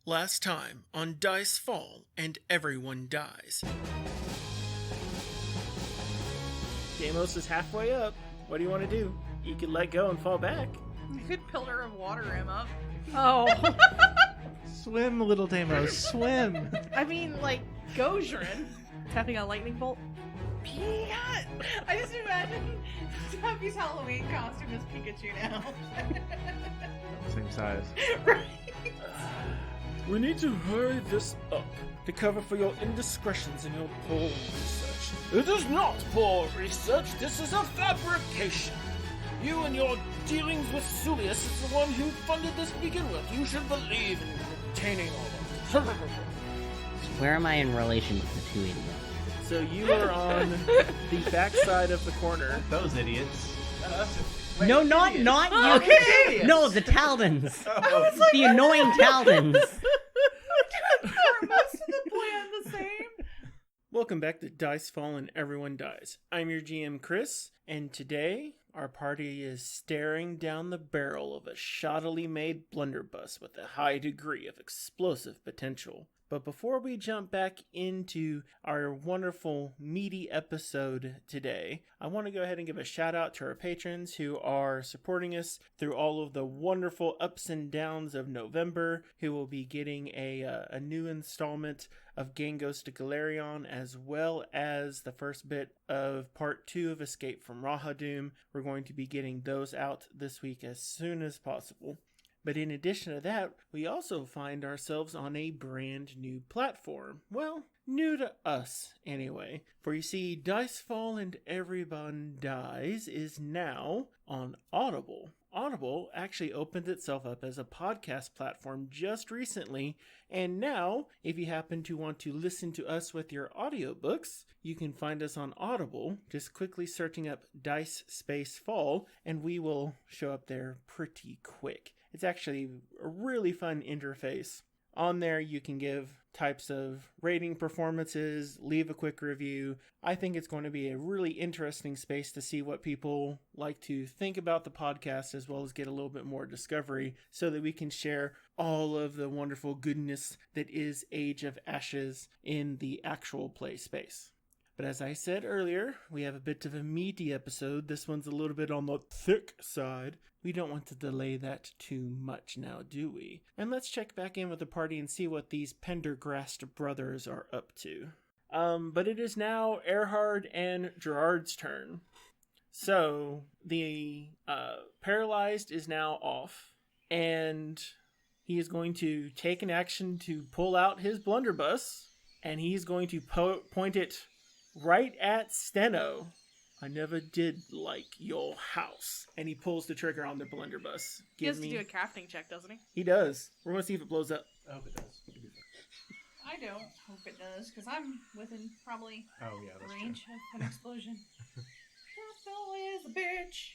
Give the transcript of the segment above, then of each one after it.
Last time on Dice Fall and Everyone Dies. Deimos is halfway up. What do you want to do? You could let go and fall back. You could pillar of water him up. Oh. Swim, little Deimos, swim. I mean, like, Gojren. Tapping a lightning bolt. Yeah. I just imagine Tuffy's Halloween costume is Pikachu now. Same size. Right. We need to hurry this up to cover for your indiscretions in your poor research. It is not poor research, this is a fabrication. You and your dealings with Sulius is the one who funded this to begin with. You should believe in obtaining all of it. Where am I in relation to the two idiots? So you are on the backside of the corner. Those idiots. No, not you. Okay. No, the Taldans. Oh. The annoying Taldans. Are most of the plan the same? Welcome back to Dice Fall and Everyone Dies. I'm your GM Chris, and today our party is staring down the barrel of a shoddily made blunderbuss with a high degree of explosive potential. But before we jump back into our wonderful, meaty episode today, I want to go ahead and give a shout out to our patrons who are supporting us through all of the wonderful ups and downs of November, who will be getting a new installment of Gangos to Galarion, as well as the first bit of Part 2 of Escape from Rahadoom. We're going to be getting those out this week as soon as possible. But in addition to that, we also find ourselves on a brand new platform. Well, new to us, anyway. For you see, Dice Fall and Everyone Dies is now on Audible. Audible actually opened itself up as a podcast platform just recently, and now, if you happen to want to listen to us with your audiobooks, you can find us on Audible, just quickly searching up Dice Space Fall, and we will show up there pretty quick. It's actually a really fun interface. On there, you can give types of rating performances, leave a quick review. I think it's going to be a really interesting space to see what people like to think about the podcast, as well as get a little bit more discovery so that we can share all of the wonderful goodness that is Age of Ashes in the actual play space. But as I said earlier, we have a bit of a meaty episode. This one's a little bit on the thick side. We don't want to delay that too much now, do we? And let's check back in with the party and see what these Pendergrast brothers are up to. But it is now Erhard and Gerard's turn. So, the paralyzed is now off, and he is going to take an action to pull out his blunderbuss, and he's going to point it right at Steno. I never did like your house. And he pulls the trigger on the blunderbuss. He has to do a crafting check, doesn't he? He does. We're going to see if it blows up. I hope it does. I don't hope it does, because I'm within probably range of an explosion. That's always a bitch.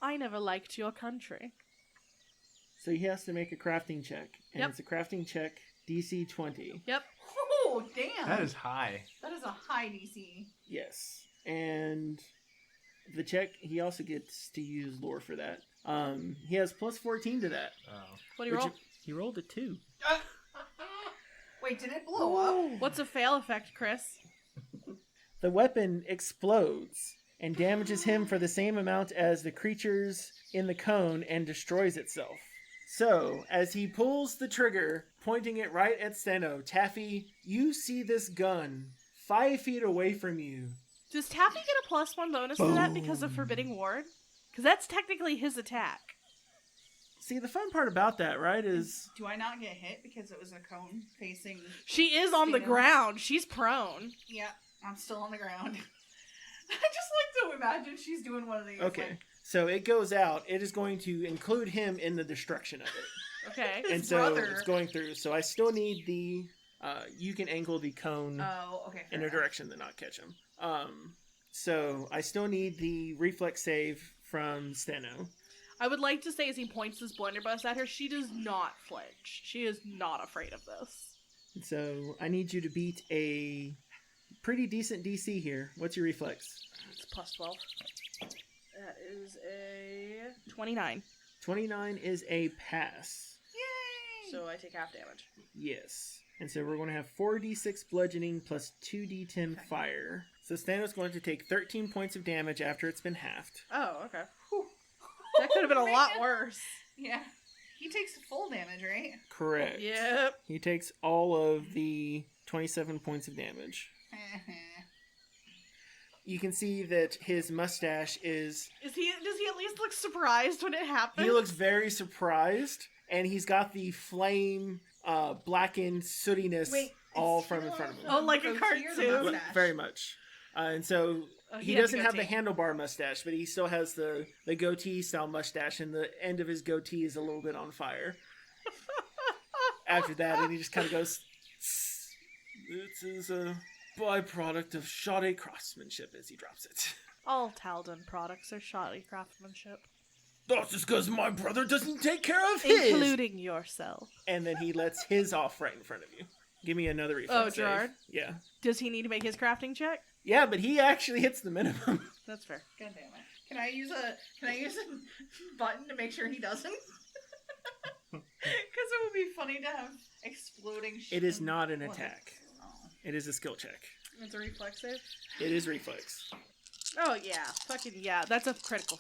I never liked your country. So he has to make a crafting check. And Yep. it's a crafting check DC 20. Yep. Oh, damn. That is high. That is a high DC. Yes. And the check, he also gets to use lore for that. He has plus 14 to that. Oh. What do you roll? He rolled a 2. Wait, did it blow up? What's a fail effect, Chris? The weapon explodes and damages him for the same amount as the creatures in the cone and destroys itself. So, as he pulls the trigger, pointing it right at Steno, Taffy, you see this gun 5 feet away from you. Does Taffy get a +1 bonus to that because of Forbidding Ward? Because that's technically his attack. See, the fun part about that, right, is... Do I not get hit because it was a cone facing... She is on the Steno? ground. She's prone. Yeah, I'm still on the ground. I just like to imagine she's doing one of these. Okay, like, so it goes out. It is going to include him in the destruction of it. Okay. And His so brother. it's going through. So I still need the... you can angle the cone oh, okay. in fair a direction to not catch him. So I still need the reflex save from Steno. I would like to say as he points his blunderbuss at her, she does not flinch. She is not afraid of this. So I need you to beat a pretty decent DC here. What's your reflex? It's +12. That is a 29. 29 is a pass. Yay! So I take half damage. Yes. And so we're going to have 4d6 bludgeoning plus 2d10 fire. So Stano's going to take 13 points of damage after it's been halved. Oh, okay. That could have been a lot worse. Yeah. He takes full damage, right? Correct. Yep. He takes all of the 27 points of damage. You can see that his mustache is... Does he at least look surprised when it happens? He looks very surprised, and he's got the flame, blackened sootiness all from in front of him. Oh, like a cartoon. Very much. And so he doesn't have the handlebar mustache, but he still has the goatee style mustache, and the end of his goatee is a little bit on fire. After that, and he just kind of goes, "This is a byproduct of shoddy craftsmanship," as he drops it. All Talden products are shoddy craftsmanship. That's just because my brother doesn't take care of his! Including yourself. And then he lets his off right in front of you. Give me another reflex save. Gerard? Yeah. Does he need to make his crafting check? Yeah, but he actually hits the minimum. That's fair. God damn it. Can I use a button to make sure he doesn't? Because it would be funny to have exploding shit. It is not an attack. Oh. It is a skill check. It's a reflex save? It is reflex. Oh, yeah. Fucking yeah. That's a critical.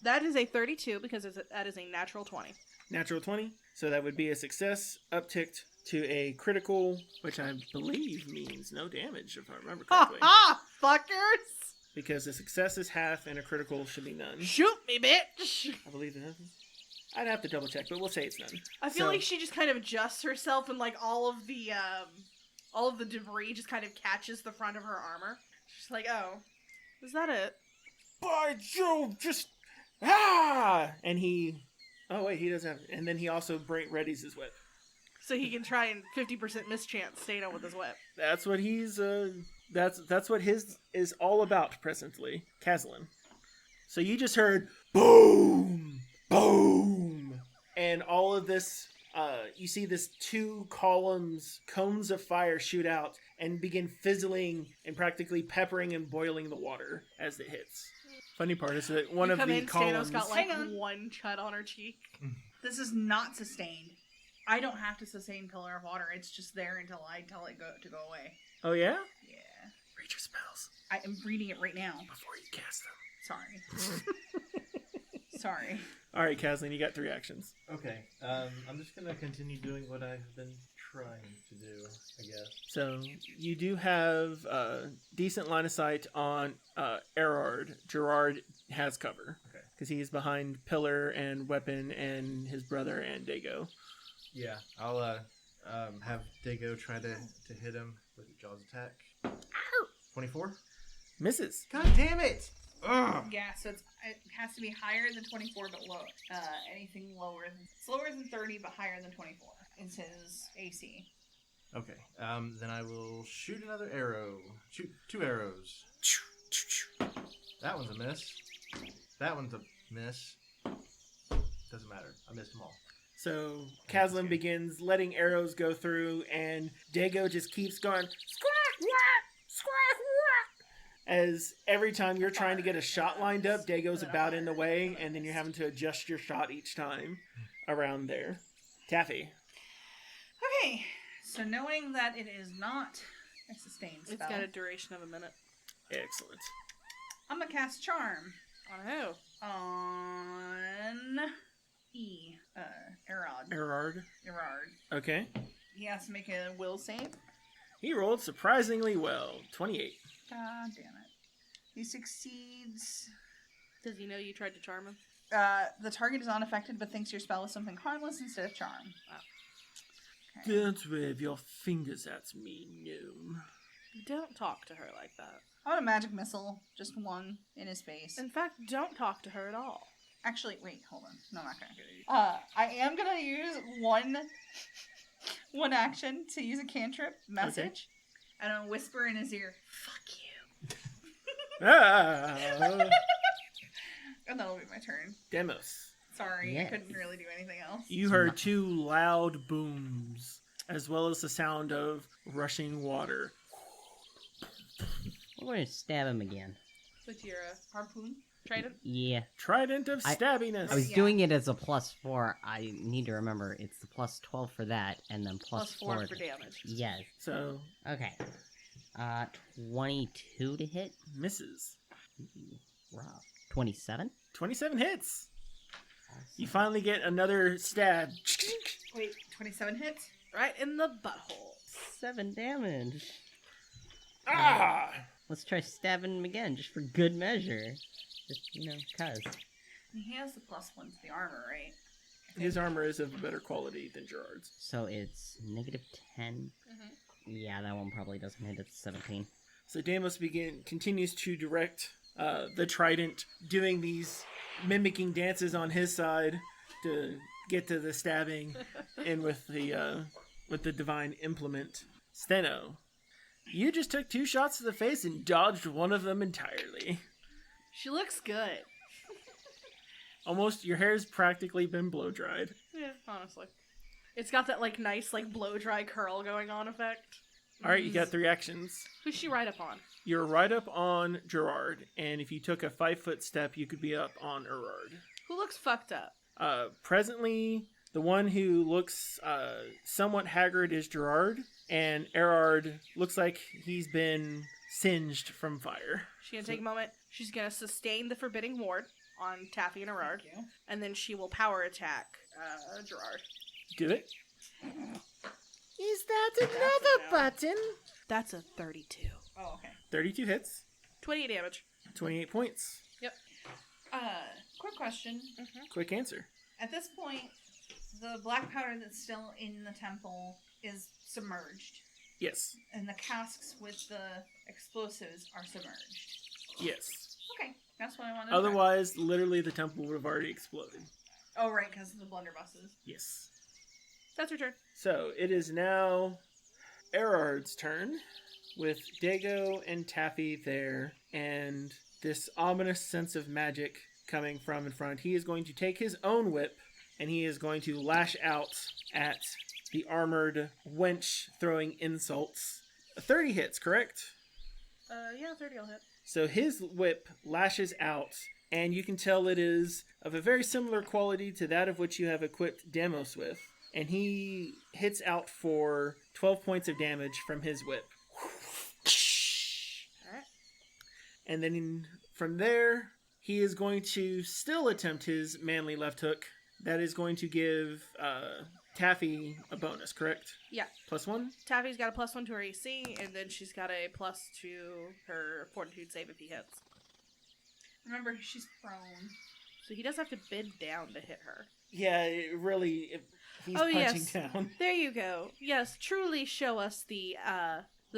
That is a 32 because that is a natural 20. Natural 20. So that would be a success, upticked to a critical, which I believe means no damage, if I remember correctly. Ha ha! Fuckers! Because a success is half and a critical should be none. Shoot me, bitch! I believe that. I'd have to double check, but we'll say it's none. I feel like she just kind of adjusts herself and like all of the debris just kind of catches the front of her armor. She's like, oh, is that it? By Jove, just... Ah! And he... Oh, wait, he doesn't have... And then he also readies his whip. So he can try and 50% mischance Stano with his whip. That's what he's... That's what his is all about presently. Kazalin. So you just heard... Boom! Boom! And all of this... you see this 2 cones of fire shoot out and begin fizzling and practically peppering and boiling the water as it hits. Funny part is that one of the columns... Stano's got like one cut on her cheek. This is not sustained. I don't have to sustain pillar of water. It's just there until I tell it to go away. Oh, yeah? Yeah. Read your spells. I am reading it right now. Before you cast them. Sorry. Sorry. All right, Kazlin, you got 3 actions. Okay. I'm just gonna continue doing what I've been trying to do, I guess. So you do have decent line of sight on Erard. Gerard has cover. Okay. Because he's behind Pillar and Weapon and his brother and Dago. Yeah, I'll have Dago try to hit him with a Jaws attack. 24? Misses. God damn it! Ugh. Yeah, so it has to be higher than 24, but low. Anything slower than 30, but higher than 24. It's his AC. Okay, then I will shoot another arrow. Shoot 2 arrows. That one's a miss. That one's a miss. Doesn't matter. I missed them all. So Kazlin begins letting arrows go through, and Dago just keeps going, squawk, whack, squawk, whack. As every time you're trying to get a shot lined up, Dago's about in the way, and then you're having to adjust your shot each time around there. Taffy. Okay, so knowing that it is not a sustained spell, It's got a duration of a minute. Excellent. I'm gonna cast Charm On who? on Erard. Erard. Okay. He has to make a will save. He rolled surprisingly well. 28. God damn it. He succeeds. Does he know you tried to charm him? The target is unaffected but thinks your spell is something harmless instead of charm. Okay. Don't wave your fingers at me, gnome. Don't talk to her like that. I want a magic missile, just one in his face. In fact, don't talk to her at all. Actually, wait, hold on. No, I'm not gonna do it. I am gonna use one action to use a cantrip message. And I'm gonna whisper in his ear, "Fuck you." Ah! And that'll be my turn. Demos. Sorry, Yes. I couldn't really do anything else. You heard 2 loud booms, as well as the sound of rushing water. I'm going to stab him again. With your harpoon? Trident? Yeah. Trident of stabbiness. I was Yeah. doing it as a +4. I need to remember it's the +12 for that, and then Plus 4 for damage. Yes. So, Okay. 22 to hit. misses. Rough. 27. 27 hits. You finally get another stab. Wait, 27 hits? Right in the butthole. 7 damage. Ah! Let's try stabbing him again, just for good measure. Just, cuz. He has the +1 to the armor, right? His armor is of a better quality than Gerard's. So it's -10. Mhm. Yeah, that one probably doesn't hit. It's 17. So Deimos continues to direct the trident, doing these mimicking dances on his side to get to the stabbing, and with the divine implement. Steno, you just took 2 shots to the face and dodged one of them entirely. She looks good. Almost, your hair's practically been blow dried. Yeah, honestly. It's got that, nice, blow dry curl going on effect. All right, you got 3 actions. Who's she right up on? You're right up on Gerard, and if you took a 5-foot step, you could be up on Erard. Who looks fucked up? Presently, the one who looks somewhat haggard is Gerard, and Erard looks like he's been singed from fire. She's gonna take a moment. She's gonna sustain the forbidding ward on Taffy and Erard, Thank you. and then she will power attack Gerard. Do it. Is that another button? That's a 32. Oh, okay. 32 hits, 28 damage. 28 points. Quick question. Quick answer. At this point, the black powder that's still in the temple is submerged, Yes. and the casks with the explosives are submerged. Yes. Okay, that's what I wanted to know. Otherwise, literally, the temple would have already exploded. Oh, right, because of the blunderbusses. Yes. That's her turn. So, it is now Erard's turn, with Dago and Taffy there, and this ominous sense of magic coming from in front. He is going to take his own whip, and he is going to lash out at the armored wench throwing insults. 30 hits, correct? Yeah, 30 will hit. So his whip lashes out, and you can tell it is of a very similar quality to that of which you have equipped Deimos with. And he hits out for 12 points of damage from his whip. Alright. And then from there, he is going to still attempt his manly left hook. That is going to give Taffy a bonus, correct? Yeah. +1? Taffy's got a +1 to her AC, and then she's got a +2 to her fortitude save if he hits. Remember, she's prone. So he does have to bend down to hit her. Yeah, he's Oh, punching yes. down. There you go. Yes, truly show us the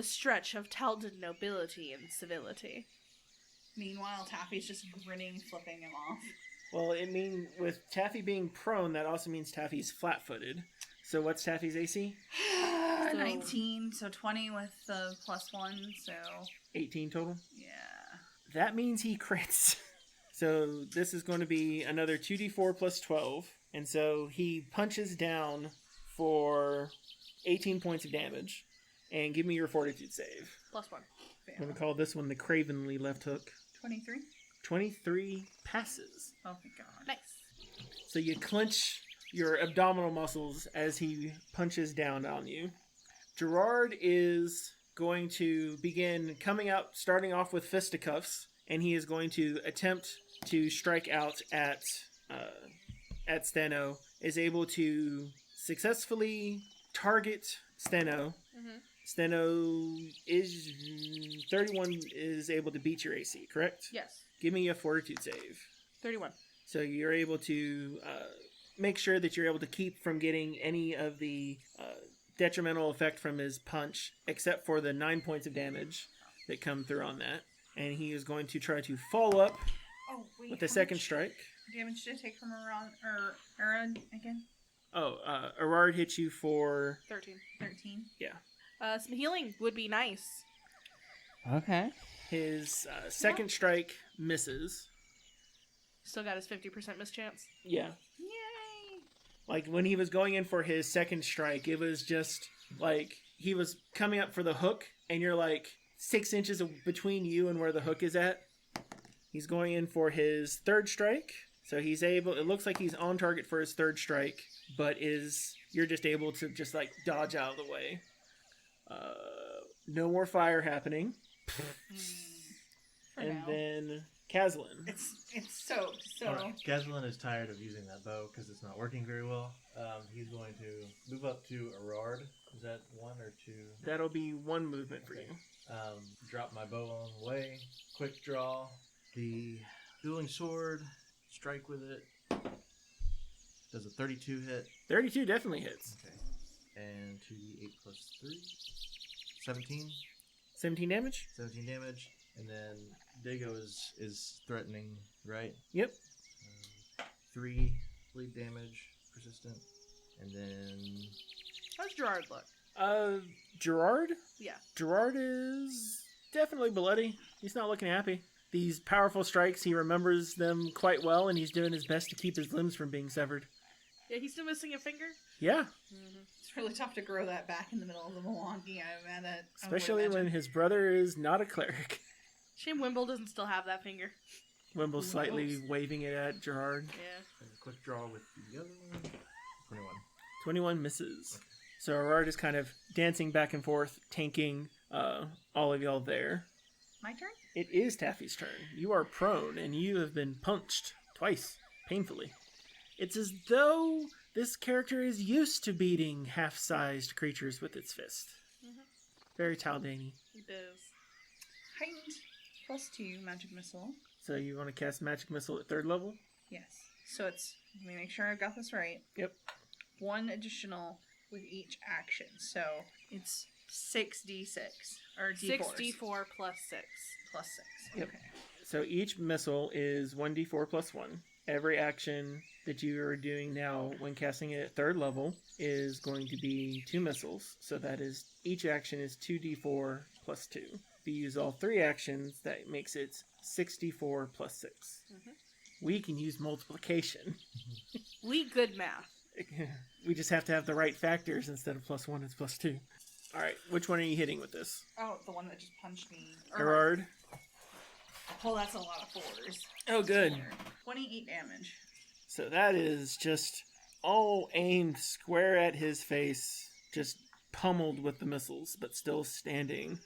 stretch of Talden nobility and civility. Meanwhile, Taffy's just grinning, flipping him off. Well, with Taffy being prone, that also means Taffy's flat-footed. So what's Taffy's AC? 19, so 20 with the +1, so 18 total. yeah. That means he crits. So this is going to be another 2d4 plus 12. And so he punches down for 18 points of damage. And give me your fortitude save. +1. I'm going to call this one the Cravenly left hook. 23? 23 passes. Oh my god. Nice. So you clench your abdominal muscles as he punches down on you. Gerard is going to begin coming out, starting off with fisticuffs, and he is going to attempt to strike out at Steno. Is able to successfully target Steno. Mhm. Steno is 31 is able to beat your AC, correct? Yes. Give me a fortitude save. 31. So you're able to make sure that you're able to keep from getting any of the detrimental effect from his punch, except for the 9 points of damage that come through on that. And he is going to try to follow up Oh, wait. with a how second much strike. damage did I take from Aaron again? Oh, Erard hit you for 13. 13. Some healing would be nice. Okay. his second strike misses. Still got his 50% mischance. Yeah. Yay! Like, when he was going in for his second strike, it was just, like, he was coming up for the hook, and you're, like, 6 inches between you and where the hook is at. He's going in for his third strike. So he's able, it looks like he's on target for his third strike, but you're just able to just like dodge out of the way. No more fire happening. For And now. then Kazlin. It's soaked, so Alright, Gaslin is tired of using that bow because it's not working very well. He's going to move up to Erard. Is that 1 or 2? That'll be one movement for you. Drop my bow on the way. Quick draw. The dueling sword. Strike with it. Does a 32 hit? 32 definitely hits. Okay. And 2d8 plus 3. 17. 17 damage? 17 damage. And then Dago is threatening, right? Yep. 3 bleed damage, persistent. And then How's Gerard look? Gerard? Yeah. Gerard is definitely bloody. He's not looking happy. These powerful strikes, he remembers them quite well, and he's doing his best to keep his limbs from being severed. Yeah, he's still missing a finger. Yeah, it's really tough to grow that back in the middle of the Milwaukee. especially when his brother is not a cleric. Shame Wimble doesn't still have that finger. Wimble slightly waving it at Gerard. Yeah. and a quick draw with the other one. 21. 21 misses. So Gerard is kind of dancing back and forth, tanking all of y'all there. My turn? It is Taffy's turn. You are prone, and you have been punched twice, painfully. It's as though this character is used to beating half-sized creatures with its fist. Very Taldani. It is. Heightened +2 magic missile. So you want to cast Magic Missile at 3rd level? Yes. So it's, let me make sure I got this right. Yep. 1 additional with each action. So it's 6d6. Or d4s. 6d4 plus 6. Plus 6. Yep. Okay. So each missile is 1d4 plus 1. Every action that you are doing now when casting it at 3rd level is going to be 2 missiles. So that is, each action is 2d4 plus 2. If you use all 3 actions, that makes it 64 plus 6. We can use multiplication. We good math. We just have to have the right factors. Instead of +1, it's +2. All right, which one are you hitting with this? Oh, the one that just punched me. Gerard? Well, that's a lot of 4s. Oh, good. 28 damage. So that is just all aimed square at his face, just pummeled with the missiles, but still standing.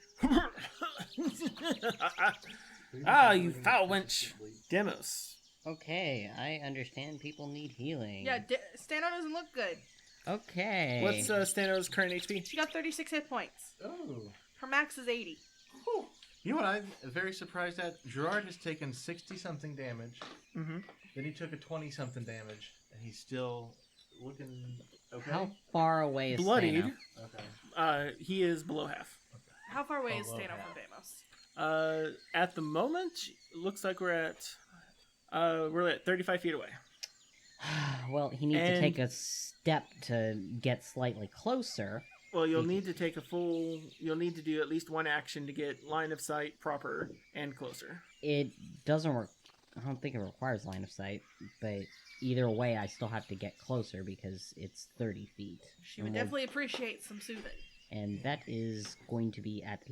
You foul wench. Demos. Okay, I understand people need healing. Yeah, Stano doesn't look good. Okay. What's Stano's current HP? She got 36 hit points. Oh. Her max is 80. Whew. You know what I'm very surprised at? Gerard has taken 60-something damage. Mm-hmm. Then he took a 20-something damage. And he's still looking okay? How far away is Bloodied. Stano? He is below half. How far away is Below Stano half. from Deimos? At the moment, it looks like we're at 35 feet away. Well, he needs to take a step to get slightly closer. Well, you'll need to do at least one action to get line of sight proper and closer. It doesn't work. I don't think it requires line of sight, but either way, I still have to get closer because it's 30 feet. She would definitely appreciate some soothing. And that is going to be at...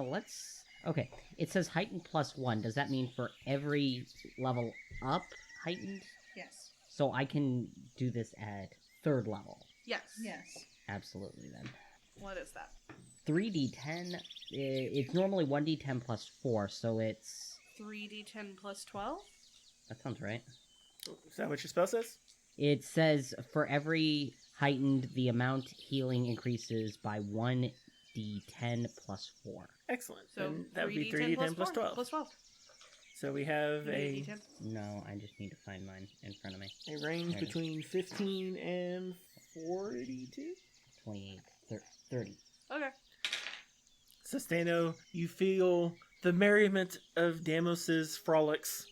let's... Okay, it says heightened +1. Does that mean for every level up heightened? Yes. So I can do this at 3rd level. Yes. Yes. Absolutely, then. What is that? 3d10, it's normally 1d10 plus 4, so it's... 3d10 plus 12? That sounds right. Is that what your spell says? It says for every heightened, the amount healing increases by 1d10 plus 4. Excellent. So Then that would be 3d10 3d10 plus 12. Plus 12. So we have a 3d10. No, I just need to find mine in front of me. range There it is. between 15 and 42. 28, 30. Okay. Sustano, you feel the merriment of Damos's frolics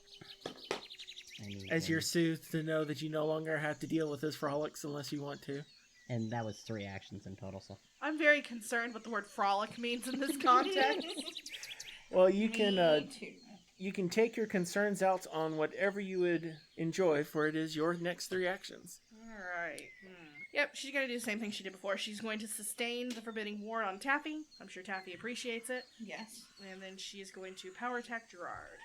I need as one. you're soothed to know that you no longer have to deal with his frolics unless you want to. And that was 3 actions in total, so... I'm very concerned what the word frolic means in this context. Well, you can Me too. you can take your concerns out on whatever you would enjoy, for it is your next 3 actions. Alright. Yep, she's going to do the same thing she did before. She's going to sustain the Forbidding Ward on Taffy. I'm sure Taffy appreciates it. Yes. And then she is going to power attack Gerard.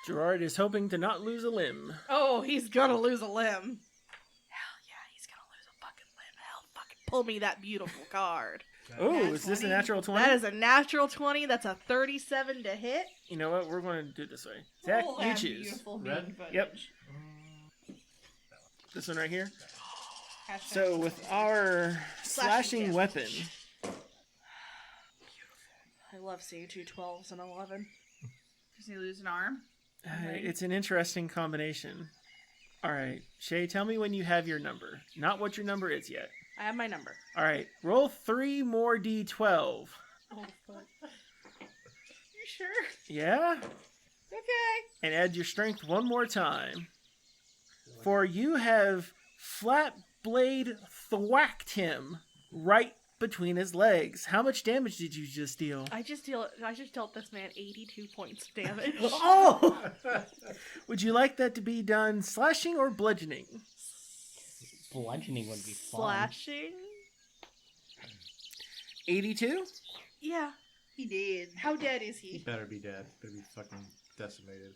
Gerard is hoping to not lose a limb. Oh, he's gonna lose a limb. Hell yeah, he's gonna lose a fucking limb. Hell, fucking pull me that beautiful card. Oh, Nat is this a 20? natural 20? That is a natural 20. That's a 37 to hit. You know what? We're going to do it this way. Zach, We'll you have choose. beautiful Red? bean footage. Yep. This one right here. Hashtag So with our slashing damage. weapon, I love seeing 2 12s and 11. Does he lose an arm? it's an interesting combination. All right, Shay, tell me when you have your number. Not what your number is yet. I have my number. All right, roll 3 more d12. Oh, fuck. You sure? Yeah? Okay. And add your strength one more time. For you have flat blade thwacked him right between his legs. How much damage did you just deal? I just dealt this man 82 points of damage. Oh! Would you like that to be done slashing or bludgeoning? Bludgeoning would be fun. Slashing? 82? Yeah. He did. How dead is He he? better be dead. Better be fucking decimated.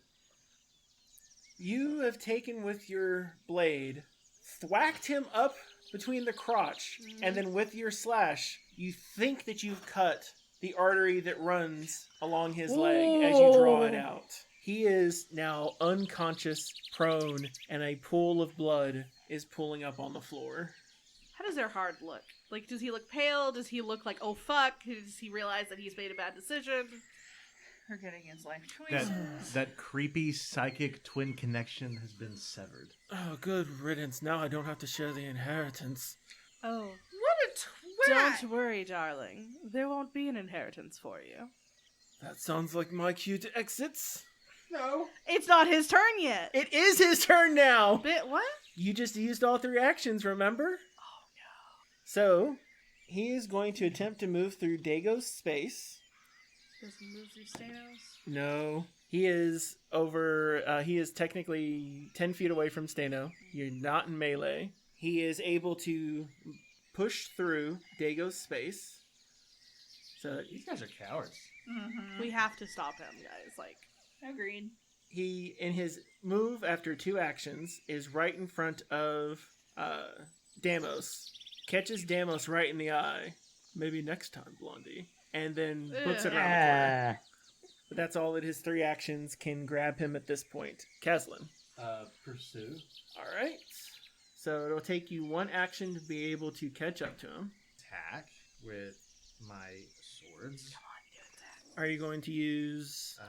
You have taken with your blade, thwacked him up between the crotch, and then with your slash, you think that you've cut the artery that runs along his leg as you draw it out. He is now unconscious, prone, and a pool of blood is pooling up on the floor. How does their heart look? Like, does he look pale? Does he look like, oh fuck? Does he realize that he's made a bad decision? Forgetting his life choices. That creepy psychic twin connection has been severed. Oh, good riddance. Now I don't have to share the inheritance. Oh. What a twat! Don't worry, darling. There won't be an inheritance for you. That sounds like my cue to exits. No. It's not his turn yet. It is his turn now! Bit what? You just used all 3 actions, remember? Oh So, he is going to attempt to move through Dago's space. no. Does he move through Stanos? No. He is over, he is technically 10 feet away from Stano. You're not in melee. He is able to push through Dago's space. So, These guys are cowards. Mm-hmm. We have to stop him, guys. Like, Agreed. he, in his move after 2 actions, is right in front of Damos. Catches Damos right in the eye. Maybe next time, Blondie. And then books it around the corner. But that's all that his 3 actions can grab him at this point. Caslin. Pursue. Alright. So it'll take you 1 action to be able to catch up to him. Attack with my swords. Are you going to use...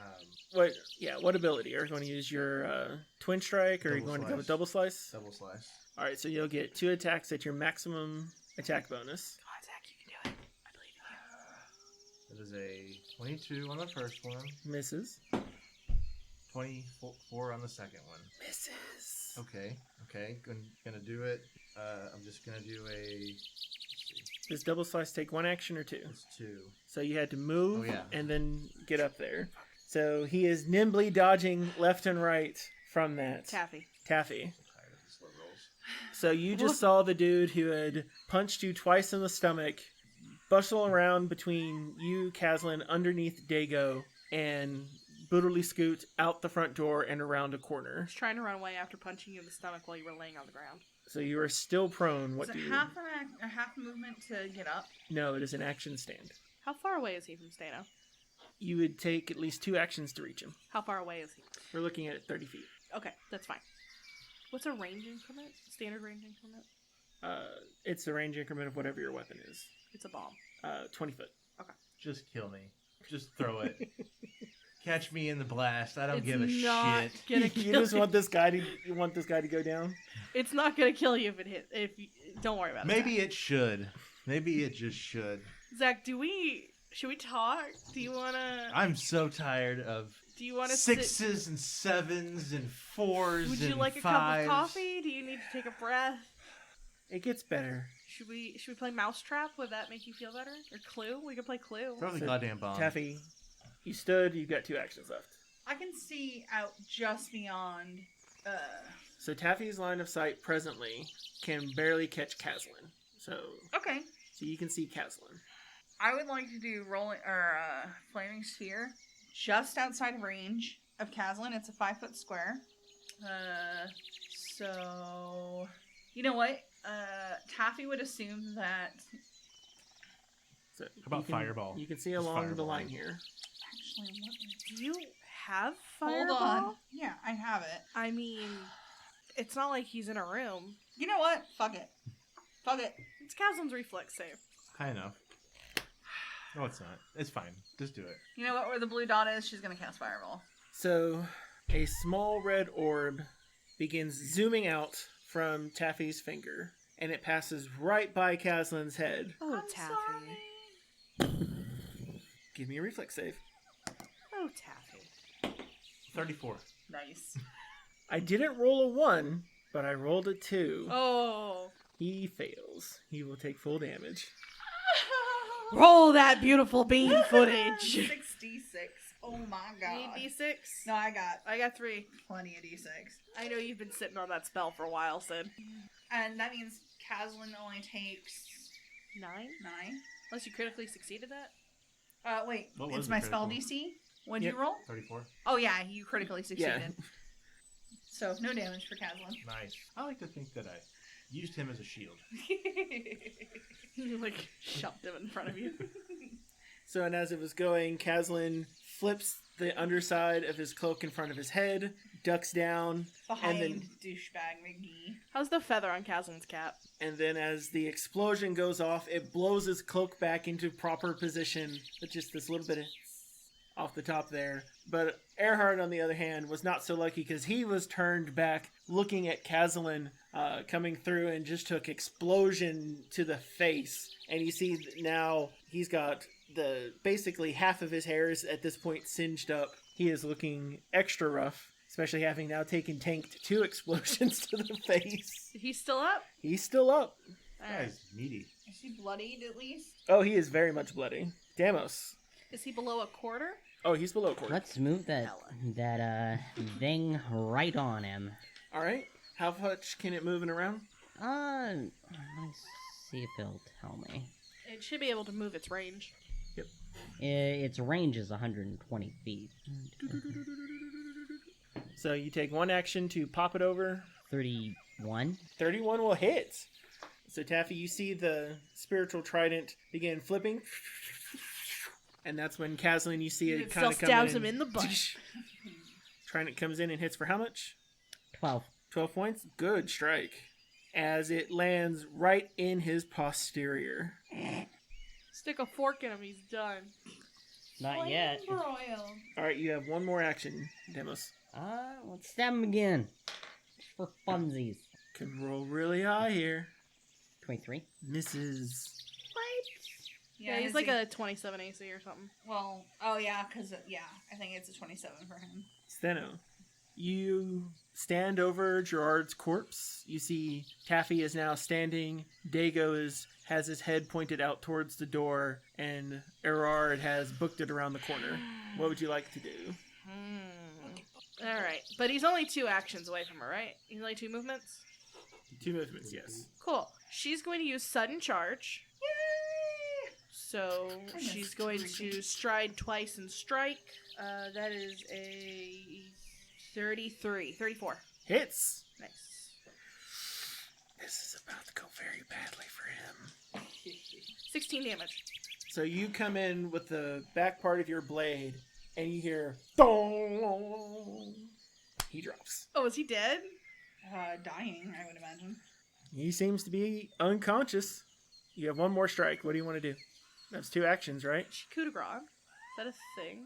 what ability? Are you going to use your twin strike, or are you Double going to go slice. with double slice? Double slice. Alright, so you'll get 2 attacks at your maximum attack bonus. come on, Zach, you can do it. I believe in you. That is a 22 on the first one. Misses. 24 on the second one. Misses. Okay. Gonna do it. I'm just gonna do a... Does double slice take 1 action or 2? It's 2. So you had to move Oh, yeah. and then get up there. So he is nimbly dodging left and right from that. Taffy. Taffy. I'm tired of these slow rolls. So you just saw the dude who had punched you twice in the stomach bustle around between you, Caslin, underneath Dago, and brutally scoot out the front door and around a I corner. was trying to run away after punching you in the stomach while you were laying on the ground. So you are still prone. What Is do it you... half a half movement to get up? No, it is an action stand. How far away is he from Stano? You would take at least 2 actions to reach him. How far away is he? We're looking at 30 feet. Okay, that's fine. What's a range increment? Standard range increment? It's the range increment of whatever your weapon is. It's a bomb. 20 foot. Just kill me. Just throw it. Catch me in the blast. I don't It's give a not shit. gonna You kill just you. want this guy to go down? It's not gonna kill you if it hit. Don't worry about it. Maybe it should. Maybe it just should. Zach, should we talk? Do you wanna? I'm so tired of Do you wanna 6s and 7s and 4s Would and you like a 5s. cup of coffee? Do you need to take a breath? It gets better. Should we play Mousetrap? Would that make you feel better? Or Clue? We could play Clue. Throw the So, goddamn bomb. Taffy, you stood. You've got 2 actions left. I can see out just beyond So Taffy's line of sight presently can barely catch Caslin. So Okay. you can see Caslin. I would like to do flaming sphere just outside of range of Caslin. It's a 5-foot square. So you know what? Taffy would assume that. So How about you can, fireball? You can see Just along the fireball. line here. Actually, Do you have hold fireball? on. Yeah, I have it. I mean, it's not like he's in a room. You know what? Fuck it. Fuck it. It's Caslin's reflex save. High enough. No, it's not. It's fine. Just do it. You know what? Where the blue dot is, she's gonna cast fireball. So a small red orb begins zooming out from Taffy's finger, and it passes right by Caslin's head. Oh, I'm Taffy. sorry. Give me a reflex save. Oh, Taffy. 34. Nice. I didn't roll a 1, but I rolled a 2. Oh. He fails. He will take full damage. Roll that beautiful bean footage. 66. Oh my god. You need D6? No, I got 3. plenty of D6. I know you've been sitting on that spell for a while, Sid. And that means Caslin only takes 9? 9. Unless you critically succeeded that? Wait. What was It's the my spell critical? DC? What'd Yep. you roll? 34. Oh yeah, you critically Yeah. succeeded. So, no damage for Caslin. Nice. I like to think that I used him as a shield. You, like, shoved him in front of you. So, and as it was going, Caslin flips the underside of his cloak in front of his head, ducks down, Behind then- douchebag McGee. How's the feather on Caslin's cap? and then as the explosion goes off, it blows his cloak back into proper position with just this little bit of off the top there. But Earhart, on the other hand, was not so lucky because he was turned back looking at Caslin coming through and just took explosion to the face. And you see now he's got basically half of his hair is at this point singed up. He is looking extra rough, especially having now tanked 2 explosions to the face. He's still up? He's still up. Alright. Guy's meaty. Is he bloodied at least? Oh, he is very much bloody. Damos. Is he below a quarter? Oh, he's below quarter. Let's move that thing right on him. All right. How much can it move in around? Let's see if it'll tell me. It should be able to move its range. Its range is 120 feet. So you take 1 action to pop it over. 31. 31 will hit. So Taffy, you see the spiritual trident begin flipping. And that's when Caslin, you see it kind of come Stabs him in the butt. Trident comes in and hits for how much? 12. 12 points? Good strike. As it lands right in his posterior. Stick a fork in him, he's done. Not yet. Broiled. Alright, you have 1 more action, Demos. Let's stab him again. Just for funsies. Could roll really high here. 23. Misses. Yeah, he's like a 27 AC or something. Well, oh yeah, because, I think it's a 27 for him. Steno. You stand over Gerard's corpse. You see Taffy is now standing. Dago has his head pointed out towards the door, and Erard has booked it around the corner. What would you like to do? Alright, but he's only 2 actions away from her, right? He's only 2 movements? 2 movements, yes. Cool. She's going to use sudden charge. Yay! So Goodness she's going gracious. to stride twice and strike. That is a 34. Hits! Nice. This is about to go very badly for him. 16 damage. So you come in with the back part of your blade, and you hear, "Dong!" He drops. Oh, is he dead? Dying, I would imagine. He seems to be unconscious. You have 1 more strike. What do you want to do? That's 2 actions, right? Coup de grace. Is that a thing?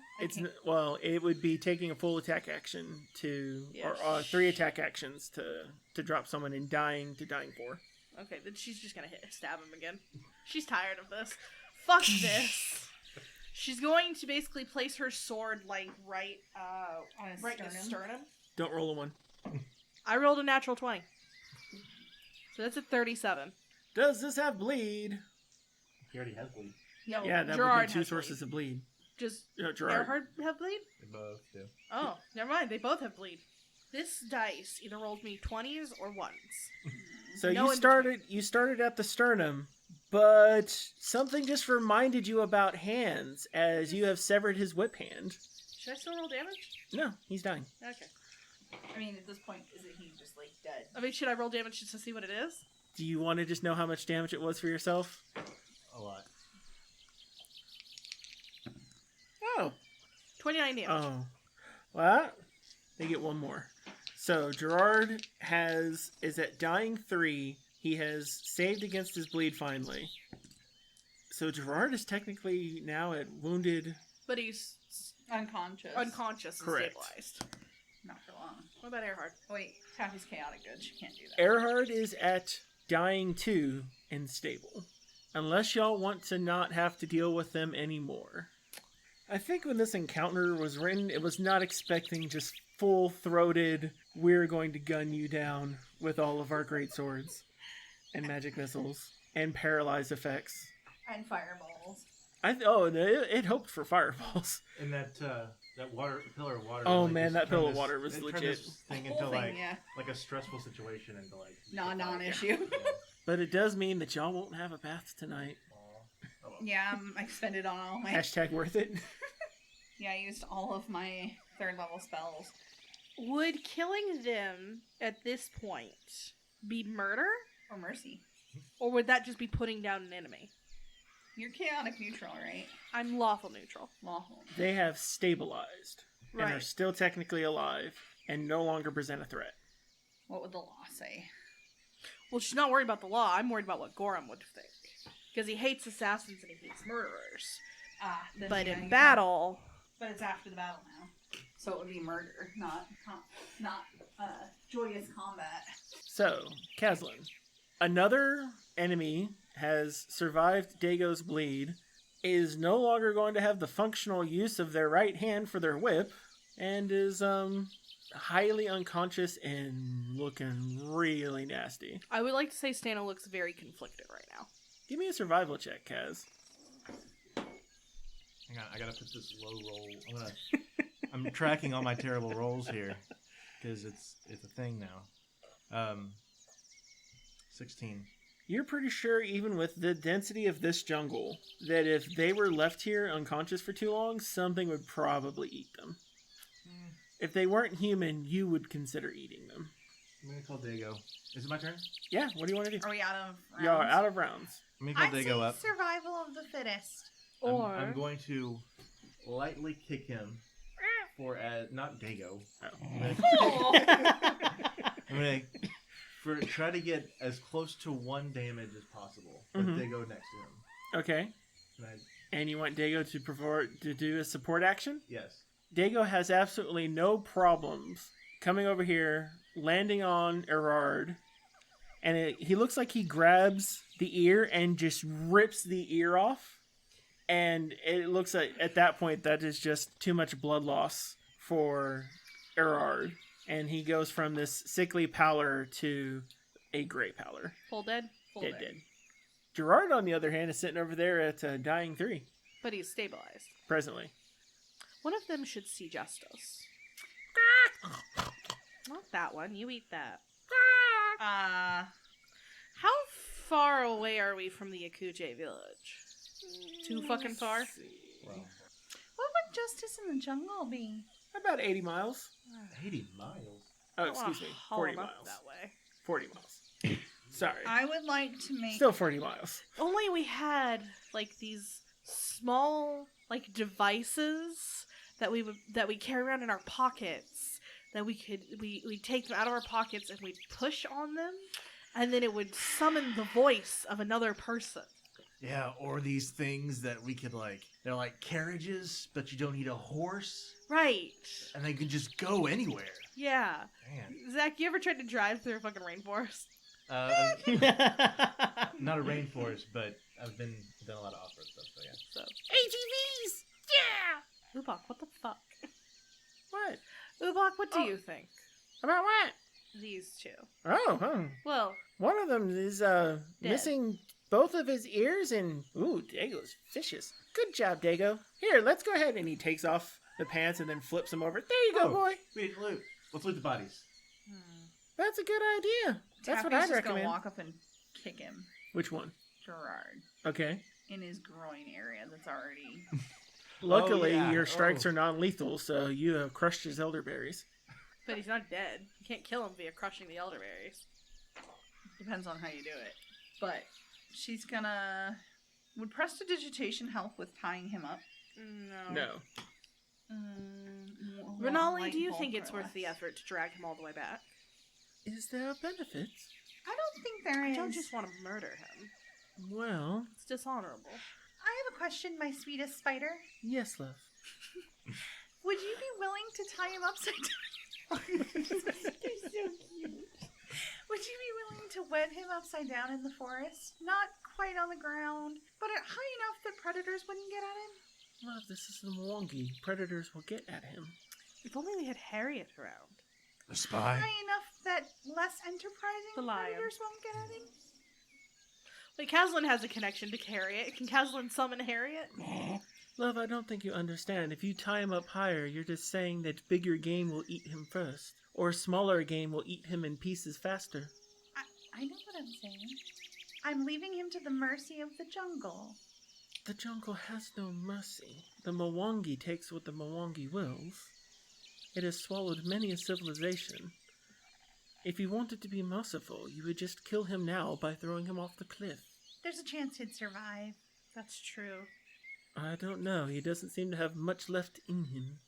It would be taking a full attack action to, Yeah. or 3 attack actions to drop someone in dying to dying 4. Okay, then she's just gonna stab him again. She's tired of this. Fuck this. She's going to basically place her sword like right On his in the sternum. Don't roll a 1. I rolled a natural 20. So that's a 37. Does this have bleed? He already has bleed. No, Yeah, that Gerard would be 2 has sources bleed. of bleed. Just Gerard. Earhart have bleed? They both do. Oh, never mind. They both have bleed. This dice either rolled me 20s or 1s. So No you started at the sternum, but something just reminded you about hands as you have severed his whip hand. Should I still roll damage? No, he's dying. Okay. I mean, at this point, isn't he just like dead? I mean, should I roll damage just to see what it is? Do you want to just know how much damage it was for yourself? A lot. Oh. 29 damage. Oh. Well, they get one more. So Gerard is at dying 3. He has saved against his bleed finally. So Gerard is technically now at wounded. But he's Unconscious. unconscious and Correct. stabilized. Not for long. What about Earhart? Oh, wait, Taffy's chaotic good. She can't do that. Erhard is at dying 2 and stable. Unless y'all want to not have to deal with them anymore. I think when this encounter was written, it was not expecting just full-throated, we're going to gun you down with all of our great swords and magic missiles and paralyzed effects. And fireballs. It hoped for fireballs. And that water pillar of water. Oh, like, man, just that turned pillar of this- water was it legit. turned this thing Whole into thing, yeah. like a stressful situation into like Non-issue. Yeah. But it does mean that y'all won't have a bath tonight. Aw. Oh, well. Yeah, I spent it on all my... Hashtag worth it. Yeah, I used all of my 3rd level spells. Would killing them at this point be murder? Or mercy. Or would that just be putting down an enemy? You're chaotic neutral, right? I'm lawful neutral. Lawful. They have stabilized and are Right. still technically alive and no longer present a threat. What would the law say? Well, she's not worried about the law. I'm worried about what Gorham would think. Because he hates assassins and he hates murderers. Then But yeah, in you battle... But it's after the battle now. So it would be murder, not joyous combat. So, Caslin, another enemy has survived Dago's bleed, is no longer going to have the functional use of their right hand for their whip, and is highly unconscious and looking really nasty. I would like to say Stana looks very conflicted right now. Give me a survival check, Kaz. Hang on, I gotta put this low roll. I'm tracking all my terrible rolls here because it's a thing now. 16. You're pretty sure, even with the density of this jungle, that if they were left here unconscious for too long, something would probably eat them. If they weren't human, you would consider eating them. I'm gonna call Dago. Is it my turn? Yeah, what do you want to do? Are we out of rounds? Y'all are out of rounds. I'm gonna call Dago up. survival of the fittest. Or... I'm going to lightly kick him for not Dago. Oh. I'm gonna try to get as close to 1 damage as possible with Mhm. Dago next to him. Okay. Can I? And you want Dago to do a support action? Yes. Dago has absolutely no problems coming over here, landing on Erard, and he looks like he grabs the ear and just rips the ear off. And it looks like at that point that is just too much blood loss for Erard. And he goes from this sickly pallor to a gray pallor. Full dead? Dead. Gerard, on the other hand, is sitting over there at dying 3, But he's stabilized. presently. One of them should see justice. Not that one. You eat that. How far away are we from the Akuje village? Too fucking far? Well, What would justice in the jungle be? About 80 miles. 80 miles. Oh, I don't wanna excuse me. haul 40 him up miles. that way. 40 miles. Sorry. I would like to make... Still 40 miles. Only we had like these small like devices that we carry around in our pockets that we take them out of our pockets and we'd push on them and then it would summon the voice of another person. Yeah, or these things that we could they're like carriages, but you don't need a horse, Right. and they can just go anywhere. Yeah. Man. Zach, you ever tried to drive through a fucking rainforest? Not a rainforest, but I've done a lot of off-road stuff, so yeah. So. ATVs! Yeah! Ubok, what the fuck? What? Ubok, what do you think? About what? These two. Oh, huh. Well, One of them is missing both of his ears and... Ooh, Dago's vicious. Good job, Dago. Here, let's go ahead. And he takes off the pants and then flips them over. There you go, Oh. boy. Sweet loot. Let's loot the bodies. That's a good idea. That's what Taffy's I'd just recommend. gonna walk up and kick him, Which one? Gerard, Okay. in his groin area that's already... Luckily, yeah. your strikes are non-lethal, so you have crushed his elderberries. But he's not dead. You can't kill him via crushing the elderberries. Depends on how you do it. But she's gonna... Would prestidigitation help with tying him up? No. Renali, do you think it's worth the effort to drag him all the way back? Is there a benefit? I don't think there I is. don't just want to murder him. Well, It's dishonorable. I have a question, my sweetest spider. yes, love. Would you be willing to tie him upside down? He's so cute. Would you be willing to wed him upside down in the forest? Not quite on the ground, but high enough that predators wouldn't get at him? Love, this is the Mwangi. Predators will get at him. If only we had Harriet around. The spy. High enough that less enterprising The lion. predators won't get at him? Wait, Caslin has a connection to Harriet. Can Caslin summon Harriet? Love, I don't think you understand. If you tie him up higher, you're just saying that bigger game will eat him first. Or smaller game will eat him in pieces faster. I know what I'm saying. I'm leaving him to the mercy of the jungle. The jungle has no mercy. The Mwangi takes what the Mwangi wills. It has swallowed many a civilization. If you wanted to be merciful, you would just kill him now by throwing him off the cliff. There's a chance he'd survive. That's true. I don't know. He doesn't seem to have much left in him.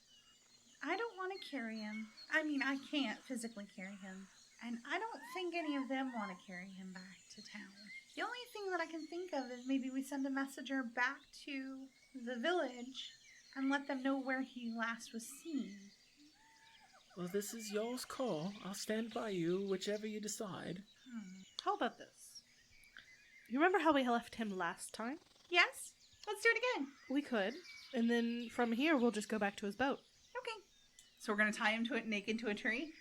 I don't want to carry him. I mean, I can't physically carry him. And I don't think any of them want to carry him back to town. The only thing that I can think of is maybe we send a messenger back to the village and let them know where he last was seen. Well, this is y'all's call. I'll stand by you, whichever you decide. How about this? You remember how we left him last time? Yes? Let's do it again. We could. And then from here, we'll just go back to his boat. Okay. So we're going to tie him to it naked to a tree?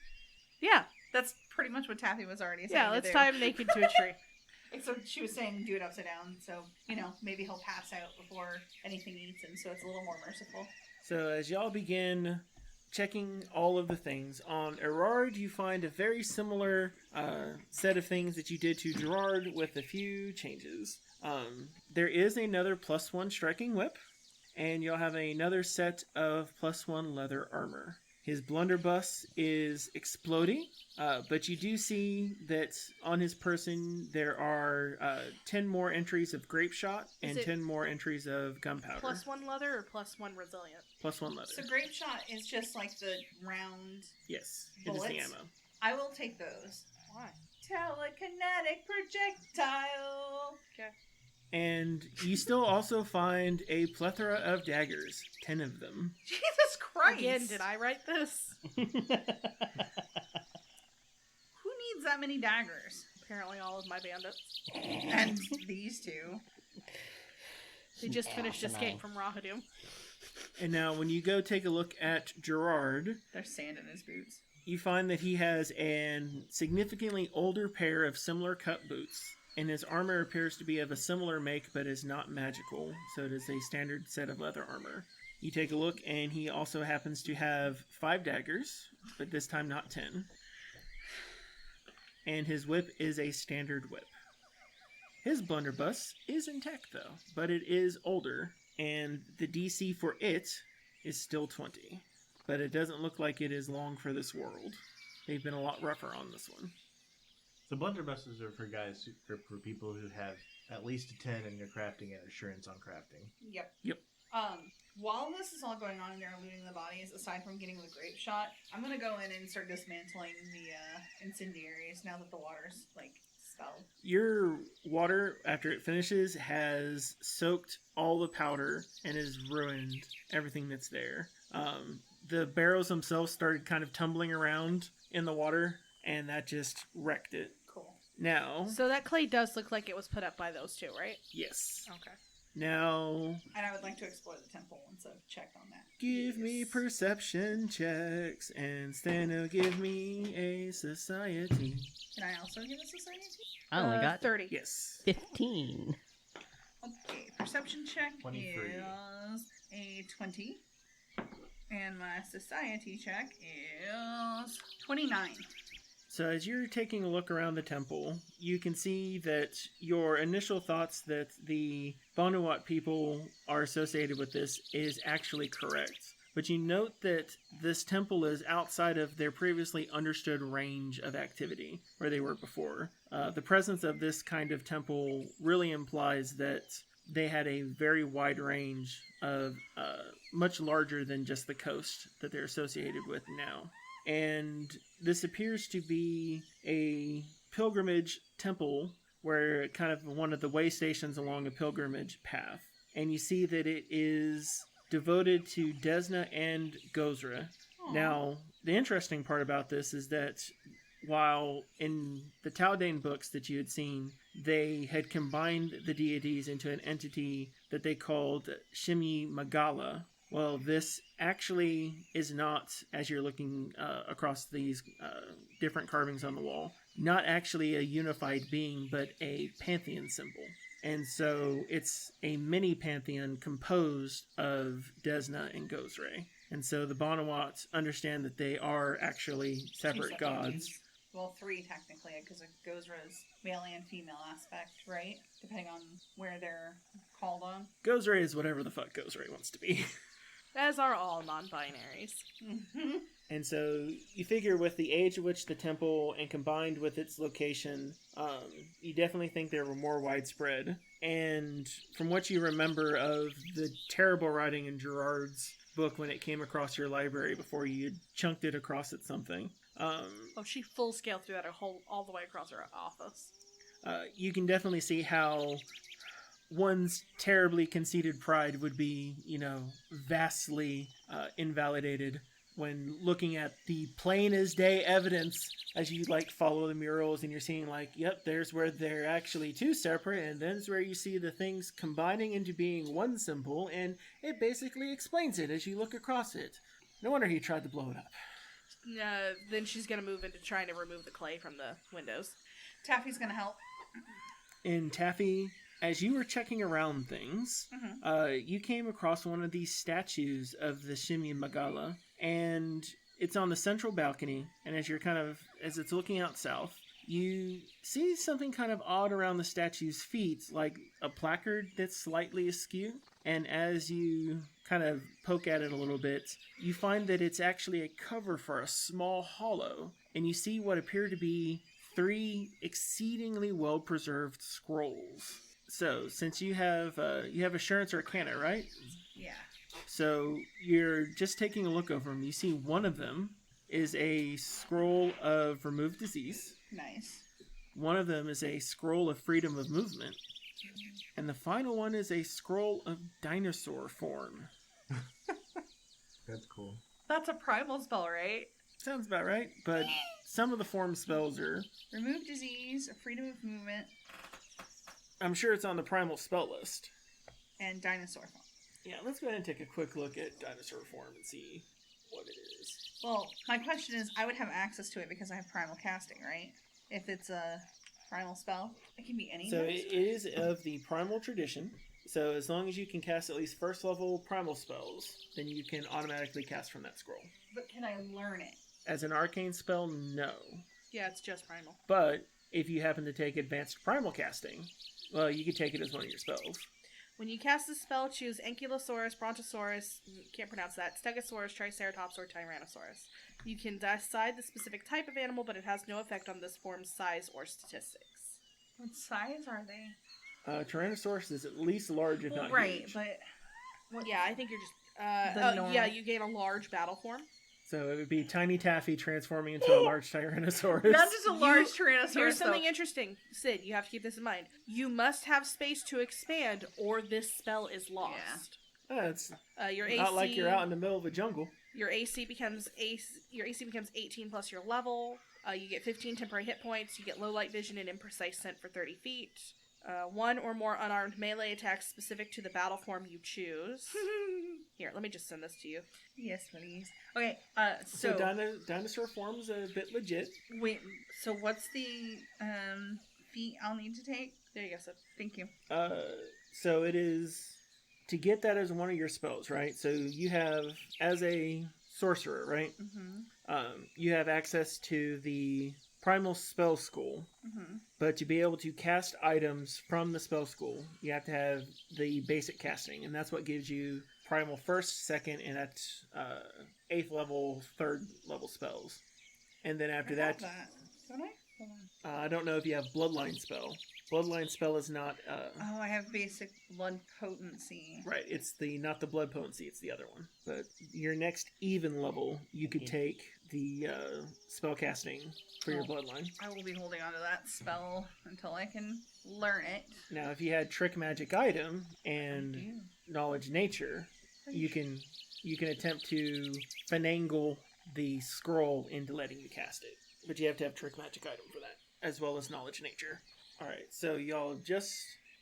Yeah. That's pretty much what Taffy was already saying. Yeah, let's tie him naked to a tree. So she was saying do it upside down, so, maybe he'll pass out before anything eats him, so it's a little more merciful. So as y'all begin checking all of the things, on Erard you find a very similar set of things that you did to Gerard with a few changes. There is another +1 striking whip, and you'll have another set of +1 leather armor. His blunderbuss is exploding, but you do see that on his person there are 10 more entries of grape shot and 10 more entries of gunpowder. +1 leather or +1 resilient? +1 leather. So grape shot is just like the round Yes, bullets? it is the ammo. I will take those. Why? Telekinetic projectile. Okay. And you still also find a plethora of daggers, 10 of them. Jesus Christ. Again, did I write this? Who needs that many daggers? Apparently all of my bandits. And these two. They just finished Asinine. Escape from Rahadum. And now when you go take a look at Gerard, There's sand in his boots. you find that he has a significantly older pair of similar cut boots. And his armor appears to be of a similar make, but is not magical, so it is a standard set of leather armor. You take a look, and he also happens to have 5 daggers, but this time not 10. And his whip is a standard whip. His blunderbuss is intact, though, but it is older, and the DC for it is still 20. But it doesn't look like it is long for this world. They've been a lot rougher on this one. The blunderbusses are for guys, or for people who have at least a 10 in their crafting and assurance on crafting. Yep. Yep. While this is all going on and they're looting the bodies, aside from getting the grape shot, I'm gonna go in and start dismantling the incendiaries now that the water's, spelled. Your water, after it finishes, has soaked all the powder and has ruined everything that's there. The barrels themselves started kind of tumbling around in the water, and that just wrecked it. Cool. Now, So that clay does look like it was put up by those two, right? yes. Okay. Now, And I would like to explore the temple once I've checked on that. give me perception checks, and Stano give me a society. Can I also give a society? I only got 30. Yes. 15. Okay, perception check 23. is a 20. And my society check is 29. So as you're taking a look around the temple, you can see that your initial thoughts that the Vanuatu people are associated with this is actually correct. But you note that this temple is outside of their previously understood range of activity where they were before. The presence of this kind of temple really implies that they had a very wide range of much larger than just the coast that they're associated with now. And this appears to be a pilgrimage temple where kind of one of the way stations along a pilgrimage path. And you see that it is devoted to Desna and Gozra. Aw. Now, the interesting part about this is that while in the Taldane books that you had seen, they had combined the deities into an entity that they called Shimi Magala. Well, this actually is not, as you're looking across these different carvings on the wall, not actually a unified being, but a pantheon symbol. And so it's a mini pantheon composed of Desna and Gozre. And so the Bonawats understand that they are actually separate gods. Well, 3 technically, because it goes as male and female aspect, right? Depending on where they're called on. Gozre is whatever the fuck Gozre wants to be. As are all non-binaries. Mm-hmm. And so you figure with the age of which the temple and combined with its location, you definitely think they were more widespread. And from what you remember of the terrible writing in Gerard's book when it came across your library before you chunked it across at something, She full scale threw that all the way across her office. you can definitely see how one's terribly conceited pride would be, vastly invalidated when looking at the plain as day evidence as you follow the murals and you're seeing yep, there's where they're actually 2 separate, and then's where you see the things combining into being one symbol, and it basically explains it as you look across it. No wonder he tried to blow it up. Then she's gonna move into trying to remove the clay from the windows. Taffy's gonna help. And Taffy, as you were checking around things, you came across one of these statues of the Shimi Magala, and it's on the central balcony, and as it's looking out south, you see something kind of odd around the statue's feet, like a placard that's slightly askew, and as you kind of poke at it a little bit, you find that it's actually a cover for a small hollow, and you see what appear to be 3 exceedingly well-preserved scrolls. So, since you have Assurance Arcana, right? Yeah. So, you're just taking a look over them. You see one of them is a scroll of Remove Disease. Nice. One of them is a scroll of Freedom of Movement. And the final one is a scroll of Dinosaur Form. That's cool. That's a primal spell, right? Sounds about right, but some of the form spells are... Remove disease, freedom of movement, I'm sure it's on the primal spell list. and dinosaur form. Yeah, let's go ahead and take a quick look at Dinosaur Form and see what it is. Well, my question is, I would have access to it because I have primal casting, right? If it's a primal spell, it can be any. So it is of the primal tradition. So as long as you can cast at least first level primal spells, then you can automatically cast from that scroll. But can I learn it? As an arcane spell, no. Yeah, it's just primal. But if you happen to take advanced primal casting, well, you could take it as one of your spells. When you cast the spell, choose Ankylosaurus, Brontosaurus, can't pronounce that, Stegosaurus, Triceratops, or Tyrannosaurus. You can decide the specific type of animal, but it has no effect on this form's size or statistics. What size are they? Tyrannosaurus is at least large, if not right, huge. but what? Yeah, I think you're just... normal- yeah, you gain a large battle form. So it would be Tiny Taffy transforming into a large Tyrannosaurus. Not just a large Tyrannosaurus. Here's something interesting, Sid. You have to keep this in mind. You must have space to expand, or this spell is lost. It's Your AC, not like you're out in the middle of a jungle. Your AC becomes 18 plus your level. You get 15 temporary hit points. You get low light vision and imprecise scent for 30 feet. 1 or more unarmed melee attacks specific to the battle form you choose. Here, let me just send this to you. Yes, please. Okay, So Dinosaur Form's a bit legit. wait, so what's the feat I'll need to take? There you go, Sid. Thank you. So it is to get that as one of your spells, right? So you have, as a sorcerer, right? You have access to the Primal Spell School, but to be able to cast items from the spell school, you have to have the basic casting, and that's what gives you Primal first, second, and at 8th level, 3rd level spells. And then after I have that, don't I? Hold on. I don't know if you have Bloodline Spell. Bloodline Spell is not... Oh, I have basic blood potency. Right, it's not the blood potency, it's the other one. But your next even level, you could take the spell casting for your bloodline. I will be holding on to that spell until I can learn it. Now, if you had Trick Magic Item and Knowledge Nature, you can attempt to finagle the scroll into letting you cast it. But you have to have Trick Magic Item for that, as well as Knowledge Nature. Alright, so y'all just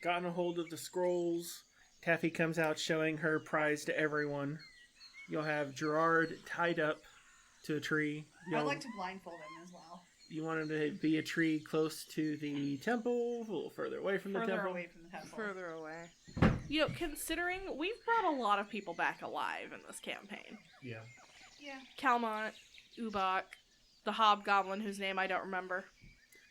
gotten a hold of the scrolls. Taffy comes out showing her prize to everyone. You'll have Gerard tied up to a tree. I'd like to blindfold him as well. You want him to be a tree close to the temple, a little further away from the temple? Further away from the temple. Further away. You know, considering we've brought a lot of people back alive in this campaign. Yeah. Yeah. Calmont, Ubak, the hobgoblin whose name I don't remember.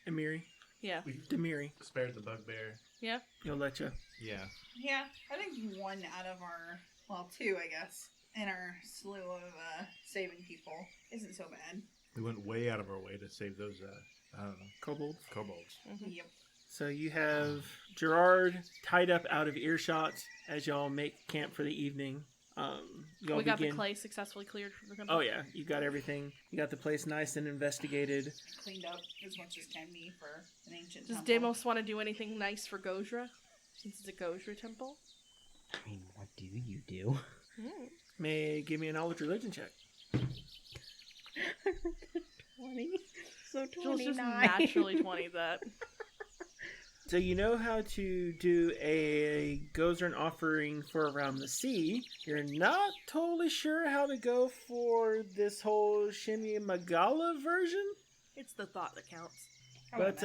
Emiri. Yeah. Demiri. Spared the bugbear. Yeah. You'll let you. Yeah. Yeah, I think one out of our, well, two, I guess, in our slew of saving people isn't so bad. We went way out of our way to save those, I don't know, Kobolds. kobolds. Mm-hmm. Yep. So you have Gerard tied up out of earshot as y'all make camp for the evening. Y'all We got begin... the clay successfully cleared from the temple. Oh yeah, you got everything. You got the place nice and investigated. Cleaned up as much as can be for an ancient Does temple. Deimos want to do anything nice for Gojra? Since it's a Gojra temple? I mean, what do you do? May give me a knowledge religion check. 20. So Jules 29. just naturally 20 that. So you know how to do a Gozern offering for Around the Sea. You're not totally sure how to go for this whole Shimmy Magala version, It's the thought that counts. but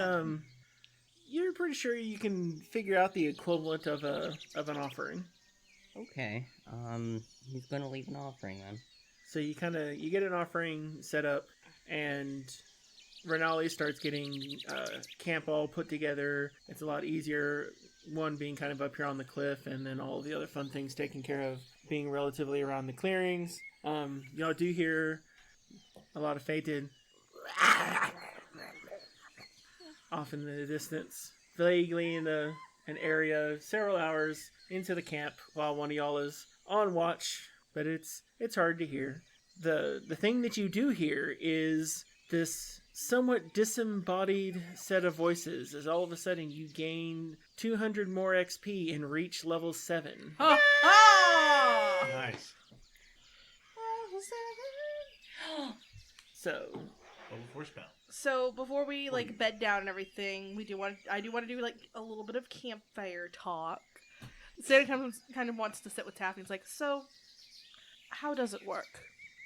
you're pretty sure you can figure out the equivalent of an offering. Okay. He's gonna leave an offering then. So you get an offering set up, and Renali starts getting camp all put together. It's a lot easier, one being kind of up here on the cliff, and then all the other fun things taken care of being relatively around the clearings. Y'all do hear a lot of fainted off in the distance, vaguely in an area several hours into the camp while one of y'all is on watch, but it's hard to hear. The thing that you do hear is this somewhat disembodied set of voices as all of a sudden you gain 200 more XP and reach level 7. Oh! Oh! Nice. So, Level 4 spell. So before we bed down and everything, I do want to do a little bit of campfire talk. Sarah kind of wants to sit with Taffy. It's like, so how does it work?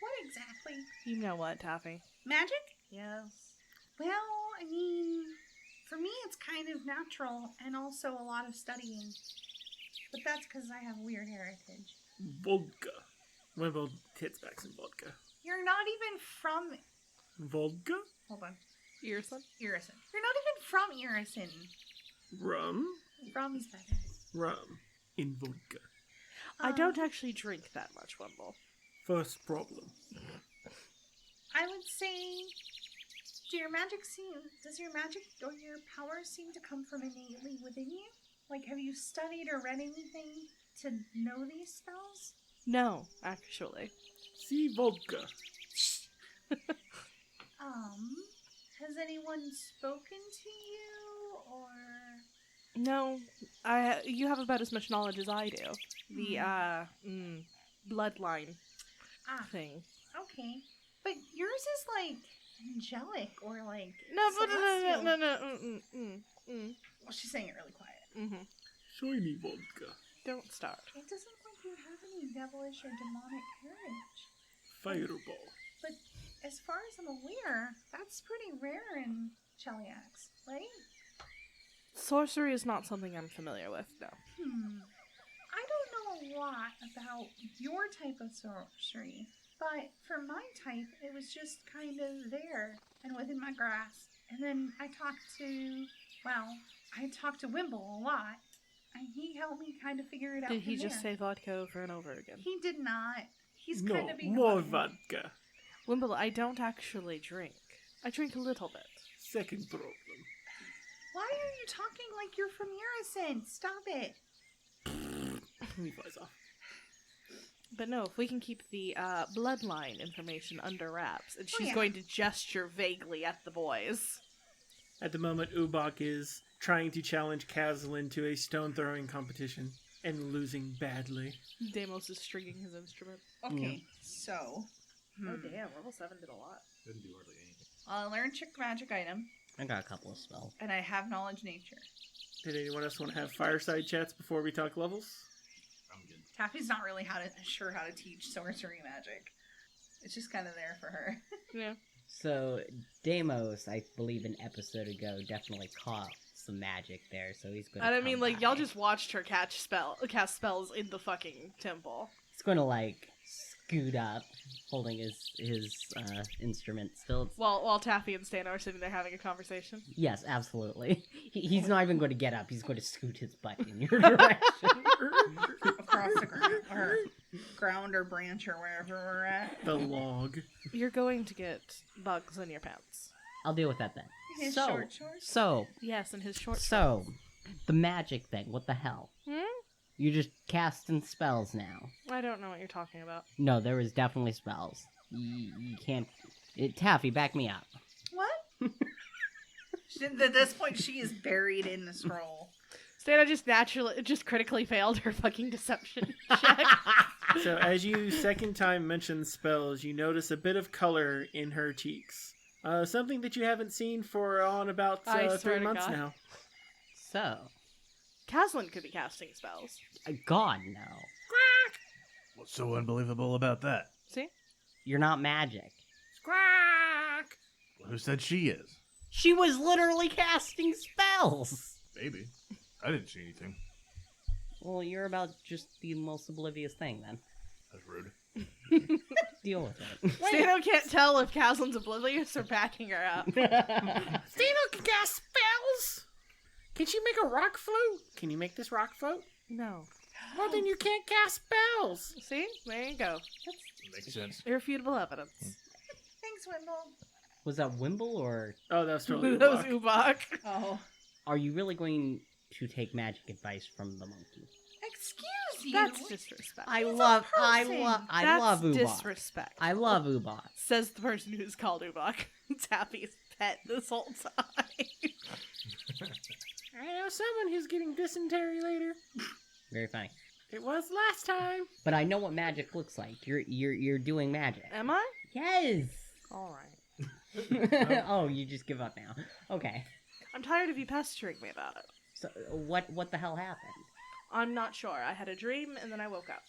What exactly? You know what, Taffy? Magic? Yes. Well, I mean, for me it's kind of natural and also a lot of studying. But that's because I have weird heritage. vodka. Wimble tits back some vodka. You're not even from... Vodka? Hold on. Earson? Irison. You're not even from Irison. Rum? Rum's better. Rum. In vodka. I don't actually drink that much, Wimble. First problem. I would say... Does your magic or your powers seem to come from innately within you? Like, have you studied or read anything to know these spells? No, actually. See vodka. Has anyone spoken to you, or... No, you have about as much knowledge as I do. The bloodline thing. Okay. But yours is, angelic, or, No. Well, she's saying it really quiet. Mm-hmm. Shiny vodka. Don't start. It doesn't look like you have any devilish or demonic heritage. Fireball. But as far as I'm aware, that's pretty rare in Cheliax, right? Sorcery is not something I'm familiar with, no. I I don't know a lot about your type of sorcery, but for my type, it was just kind of there and within my grasp. And then I talked to Wimble a lot, and he helped me kind of figure it out. Did he from just there. say vodka over and over again? He did not. He's No, kind of being more funny. vodka. Wimble, I don't actually drink. I drink a little bit. Second problem. Why are you talking like you're from Urison? Stop it. He flies off. But no, if we can keep the bloodline information under wraps, and she's yeah. going to gesture vaguely at the boys. At the moment, Ubak is trying to challenge Kazlin to a stone throwing competition and losing badly. Deimos is stringing his instrument. Okay, so Oh damn, level 7 did a lot. Didn't do hardly anything. I learned trick magic item, I got a couple of spells. and I have knowledge nature. Did anyone else want to have fireside chats before we talk levels? I'm good. Taffy's not really sure how to teach sorcery magic. It's just kind of there for her. Yeah. So, Deimos, I believe an episode ago, definitely caught some magic there, so he's going to And I mean, like, y'all just watched her cast spells in the fucking temple. He's going to, like, scoot up, holding his instrument still. While Taffy and Stan are sitting there having a conversation. Yes, absolutely. He's not even going to get up. He's going to scoot his butt in your direction. Across the ground or branch or wherever we're at. The log. You're going to get bugs in your pants. I'll deal with that then. His short shorts? So, Yes, in his short the magic thing, what the hell? You're just casting spells now. I don't know what you're talking about. No, there was definitely spells. You can't... Taffy, back me up. What? At this point, she is buried in the scroll. Stana just critically failed her fucking deception check. So as you second time mention spells, you notice a bit of color in her cheeks. Something that you haven't seen for on about I swear 3 to months God. now. So, Caslin could be casting spells. God, no. What's so unbelievable about that? See? You're not magic. Squawk! Well, who said she is? She was literally casting spells! Maybe. I didn't see anything. Well, you're about just the most oblivious thing, then. That's rude. Deal with it. Stano can't tell if Caslin's oblivious or backing her up. Stino can cast spells! Can she make a rock float? Can you make this rock float? No. Well, then you can't cast spells. See? There you go. Makes sense. Irrefutable evidence. Thanks, Wimble. Was that Wimble, or Oh, that's totally That was Ubak. Ubak. Oh. are you really going to take magic advice from the monkey? Excuse you. That's disrespect. I He's a love That's Ubak. disrespect. I love Ubak. Says the person who's called Ubak. Taffy's pet this whole time. I know someone who's getting dysentery later. Very funny. It was last time. But I know what magic looks like. You're doing magic. Am I? Yes. Alright. Oh, you just give up now. Okay. I'm tired of you pestering me about it. So what the hell happened? I'm not sure. I had a dream and then I woke up.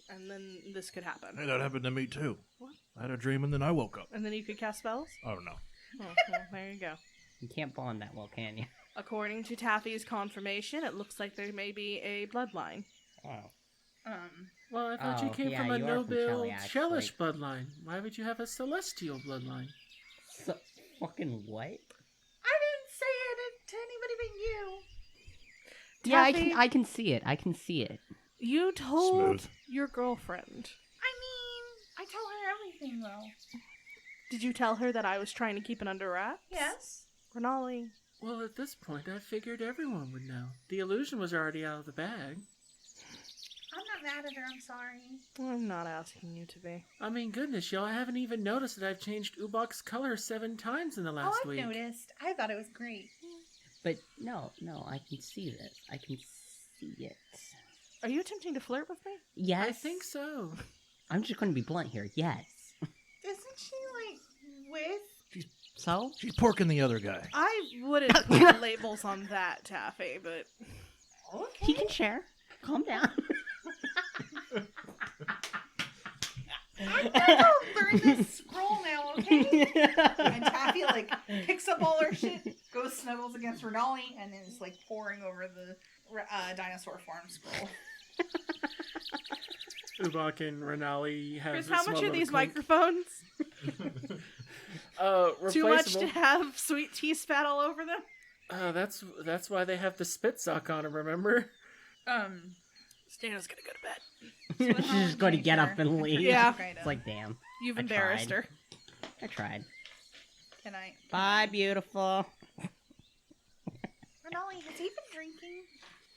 And then this could happen. Hey, that happened to me too. What? I had a dream and then I woke up. And then you could cast spells? Oh no. Oh, well, there you go. You can't bond that well, can you? According to Taffy's confirmation, it looks like there may be a bloodline. Oh. Well, I thought you Oh, came yeah, from a you are from noble Shelley, actually. Shellish bloodline. Why would you have a celestial bloodline? So, fucking what? I didn't say it to anybody but you. Yeah, Taffy, I can see it. I can see it. You told Smooth. your girlfriend. I mean, I tell her everything, though. Did you tell her that I was trying to keep it under wraps? Yes. Renali. Well, at this point, I figured everyone would know. The illusion was already out of the bag. I'm not mad at her, I'm sorry. I'm not asking you to be. I mean, goodness, y'all, I haven't even noticed that I've changed Ubak's color 7 times in the last I've week. noticed. I thought it was great. But no, I can see this. I can see it. Are you attempting to flirt with me? Yes. I think so. I'm just going to be blunt here. Yes. Isn't she, like, with... So? She's porking the other guy. I wouldn't put labels on that, Taffy, but... Okay. He can share. Calm down. I'm gonna go learn this scroll now, okay? And Taffy, like, picks up all her shit, goes snuggles against Renali, and is, like, poring over the dinosaur farm scroll. Ubak and Renali have. Chris, a how small much are little these clink. microphones? Too much Replaceable. to have sweet tea spat all over them? That's why they have the spit sock on them. Remember? Stano's gonna go to bed. So She's just going to get up and leave. Yeah. It's like, damn. You've I embarrassed tried. her. I tried. Can I? Bye, beautiful. Renali, has he been drinking?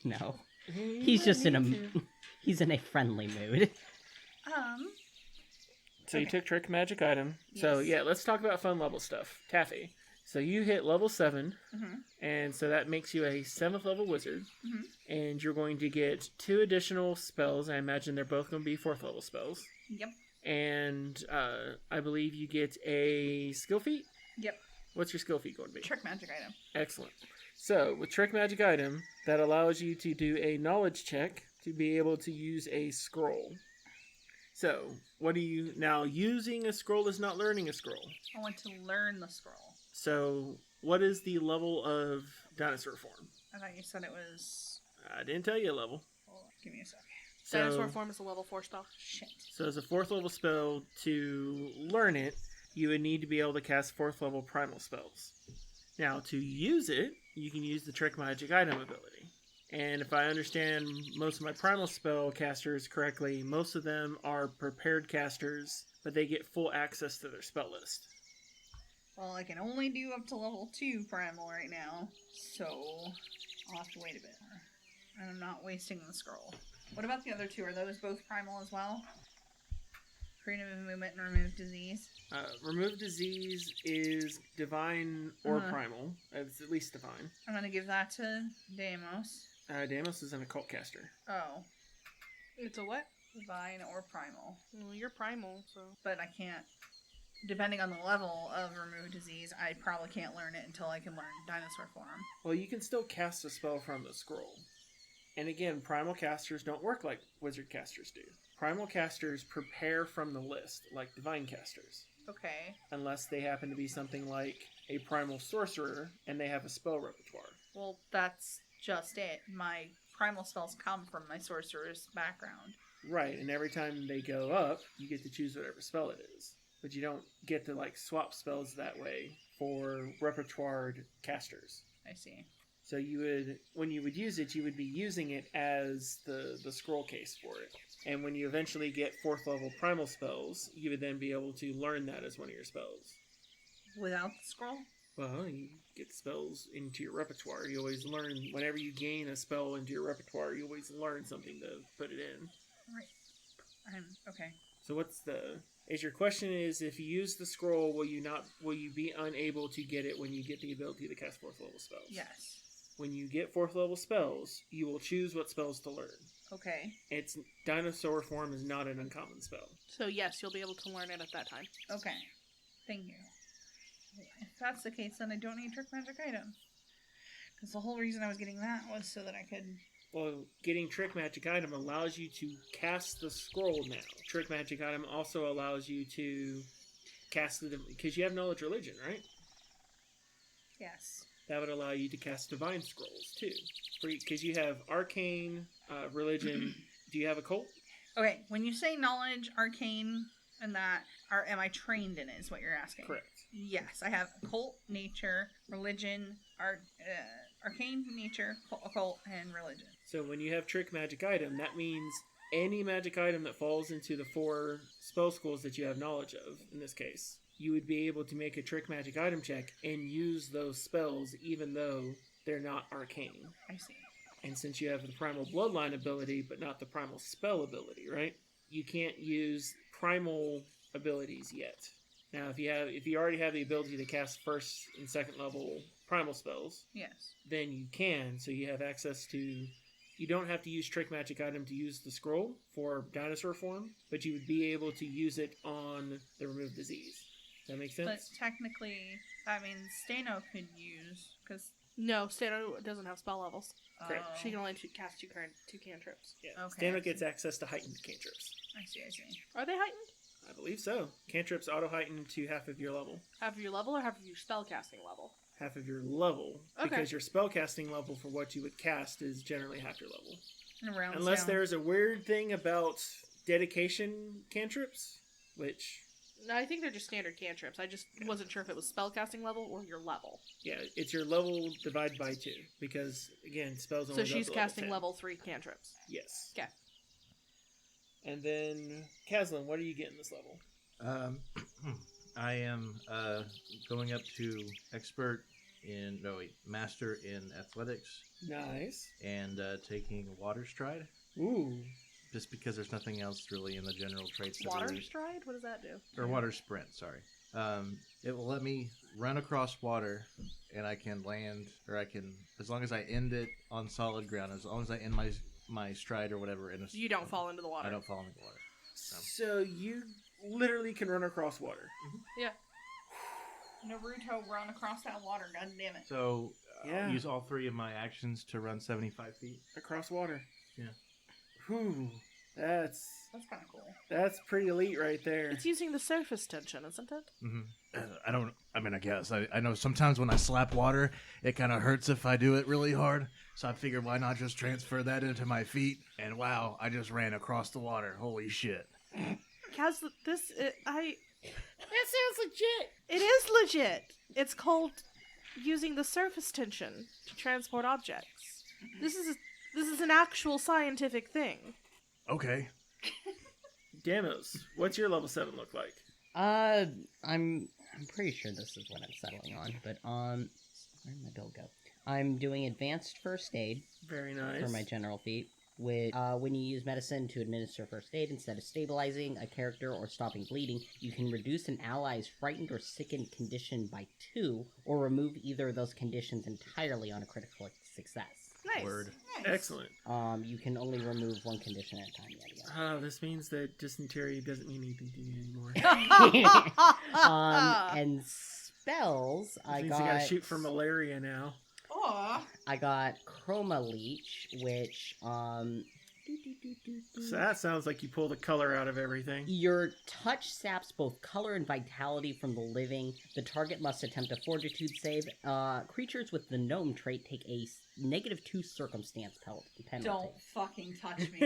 No. He's just in a... He's in a friendly mood. So you Okay. took trick magic item. So Yes. yeah, let's talk about fun level stuff. Taffy. So you hit level 7, Mhm. and so that makes you a 7th level wizard. Mhm. And you're going to get 2 additional spells. I imagine they're both going to be 4th level spells. Yep. And I believe you get a skill feat. Yep. What's your skill feat going to be? Trick magic item. Excellent. So with trick magic item, that allows you to do a knowledge check to be able to use a scroll. So what are you now using? A scroll is not learning a scroll. I want to learn the scroll. So what is the level of dinosaur form? I thought you said it was. I didn't tell you a level. Hold on, give me a sec. So, Dinosaur form is a level 4 spell. Shit. So as a 4th level spell, to learn it, you would need to be able to cast 4th level primal spells. Now, to use it, you can use the trick magic item ability. And if I understand most of my primal spell casters correctly, most of them are prepared casters, but they get full access to their spell list. Well, I can only do up to level 2 primal right now, so I'll have to wait a bit. And I'm not wasting the scroll. What about the other 2? Are those both primal as well? Freedom of movement and remove disease. Remove disease is divine or Uh-huh. primal. It's at least divine. I'm gonna give that to Deimos. Deimos is an occult caster. Oh, It's a what? divine or primal. Well, you're primal, so. But I can't. Depending on the level of remove disease, I probably can't learn it until I can learn dinosaur form. Well, you can still cast a spell from the scroll. And again, primal casters don't work like wizard casters do. Primal casters prepare from the list, like divine casters. Okay. Unless they happen to be something like a primal sorcerer and they have a spell repertoire. Well, that's just it. My primal spells come from my sorcerer's background. Right, and every time they go up, you get to choose whatever spell it is. But you don't get to like swap spells that way for repertoired casters. I see. So you would, when you would use it, you would be using it as the scroll case for it. And when you eventually get 4th level primal spells, you would then be able to learn that as one of your spells. Without the scroll? Well, you get spells into your repertoire. You always learn, whenever you gain a spell into your repertoire, you always learn something to put it in. Right. Okay. So your question is, if you use the scroll, will you be unable to get it when you get the ability to cast 4th level spells? Yes. When you get 4th level spells, you will choose what spells to learn. Okay. Its dinosaur form is not an uncommon spell. So, yes, you'll be able to learn it at that time. Okay. Thank you. If that's the case, then I don't need trick magic item. Because the whole reason I was getting that was so that I could... Well, getting trick magic item allows you to cast the scroll now. Trick magic item also allows you to cast because you have knowledge religion, right? Yes. That would allow you to cast divine scrolls too, because you have arcane, religion. Do you have occult? Okay, when you say knowledge, arcane, and that, am I trained in it, is what you're asking? Correct. Yes, I have occult, nature, religion, arcane, nature, occult, and religion. So when you have trick magic item, that means any magic item that falls into the 4 spell schools that you have knowledge of, in this case, you would be able to make a trick magic item check and use those spells even though they're not arcane. I see. And since you have the primal bloodline ability but not the primal spell ability, right? You can't use primal abilities yet. Now, if you already have the ability to cast 1st and 2nd level primal spells, Yes. then you can. So you have access to... You don't have to use trick magic item to use the scroll for dinosaur form, but you would be able to use it on the remove disease. Does that make sense? But technically, that means Stano could use, because... No, Stano doesn't have spell levels. Correct. She can only cast two cantrips. Yeah. Okay, Stano I gets see. access to heightened cantrips. I see. Are they heightened? I believe so. Cantrips auto-heighten to half of your level. Half of your level or half of your spellcasting level? Half of your level. Okay. Because your spellcasting level for what you would cast is generally half your level. Around Unless town. there's a weird thing about dedication cantrips, which, No, I think they're just standard cantrips. I just wasn't sure if it was spellcasting level or your level. yeah, it's your level divided by 2. Because, again, spells only So go up she's to casting 10. level 3 cantrips. Yes. Okay. And then, Kaslin, what are you getting this level? I am going up to master in athletics Nice. and taking water stride. Ooh. Just because there's nothing else really in the general traits. that Water really- stride? What does that do? Or water sprint, sorry. It will let me run across water, and I can land, or I can, as long as I end it on solid ground, as long as I end my stride or whatever. You don't fall into the water. I don't fall into the water. So you literally can run across water. Yeah. Naruto run across that water, god damn it. So Yeah. I'll use all 3 of my actions to run 75 feet. Across water. Yeah. Whew. That's That's kind of cool. pretty elite right there. It's using the surface tension, isn't it? I guess. I know sometimes when I slap water, it kind of hurts if I do it really hard. So I figured why not just transfer that into my feet? And wow, I just ran across the water. Holy shit. Kaz, that sounds legit. it is legit. It's called using the surface tension to transport objects. This is an actual scientific thing. Okay. Damos, what's your level 7 look like? I'm pretty sure this is what I'm settling on, but where'd my bill go? I'm doing advanced first aid Very nice. for my general feat. When you use medicine to administer first aid instead of stabilizing a character or stopping bleeding, you can reduce an ally's frightened or sickened condition by 2, or remove either of those conditions entirely on a critical success. Nice. Word. Nice. Excellent. You can only remove 1 condition at a time. Yada yada. This means that dysentery doesn't mean anything to you anymore. And spells, Which means you gotta shoot for malaria now. Aw. I got Chroma Leech, which So that sounds like you pull the color out of everything. your touch saps both color and vitality from the living. The target must attempt a fortitude save. Creatures with the gnome trait take a -2 circumstance penalty. Don't fucking touch me.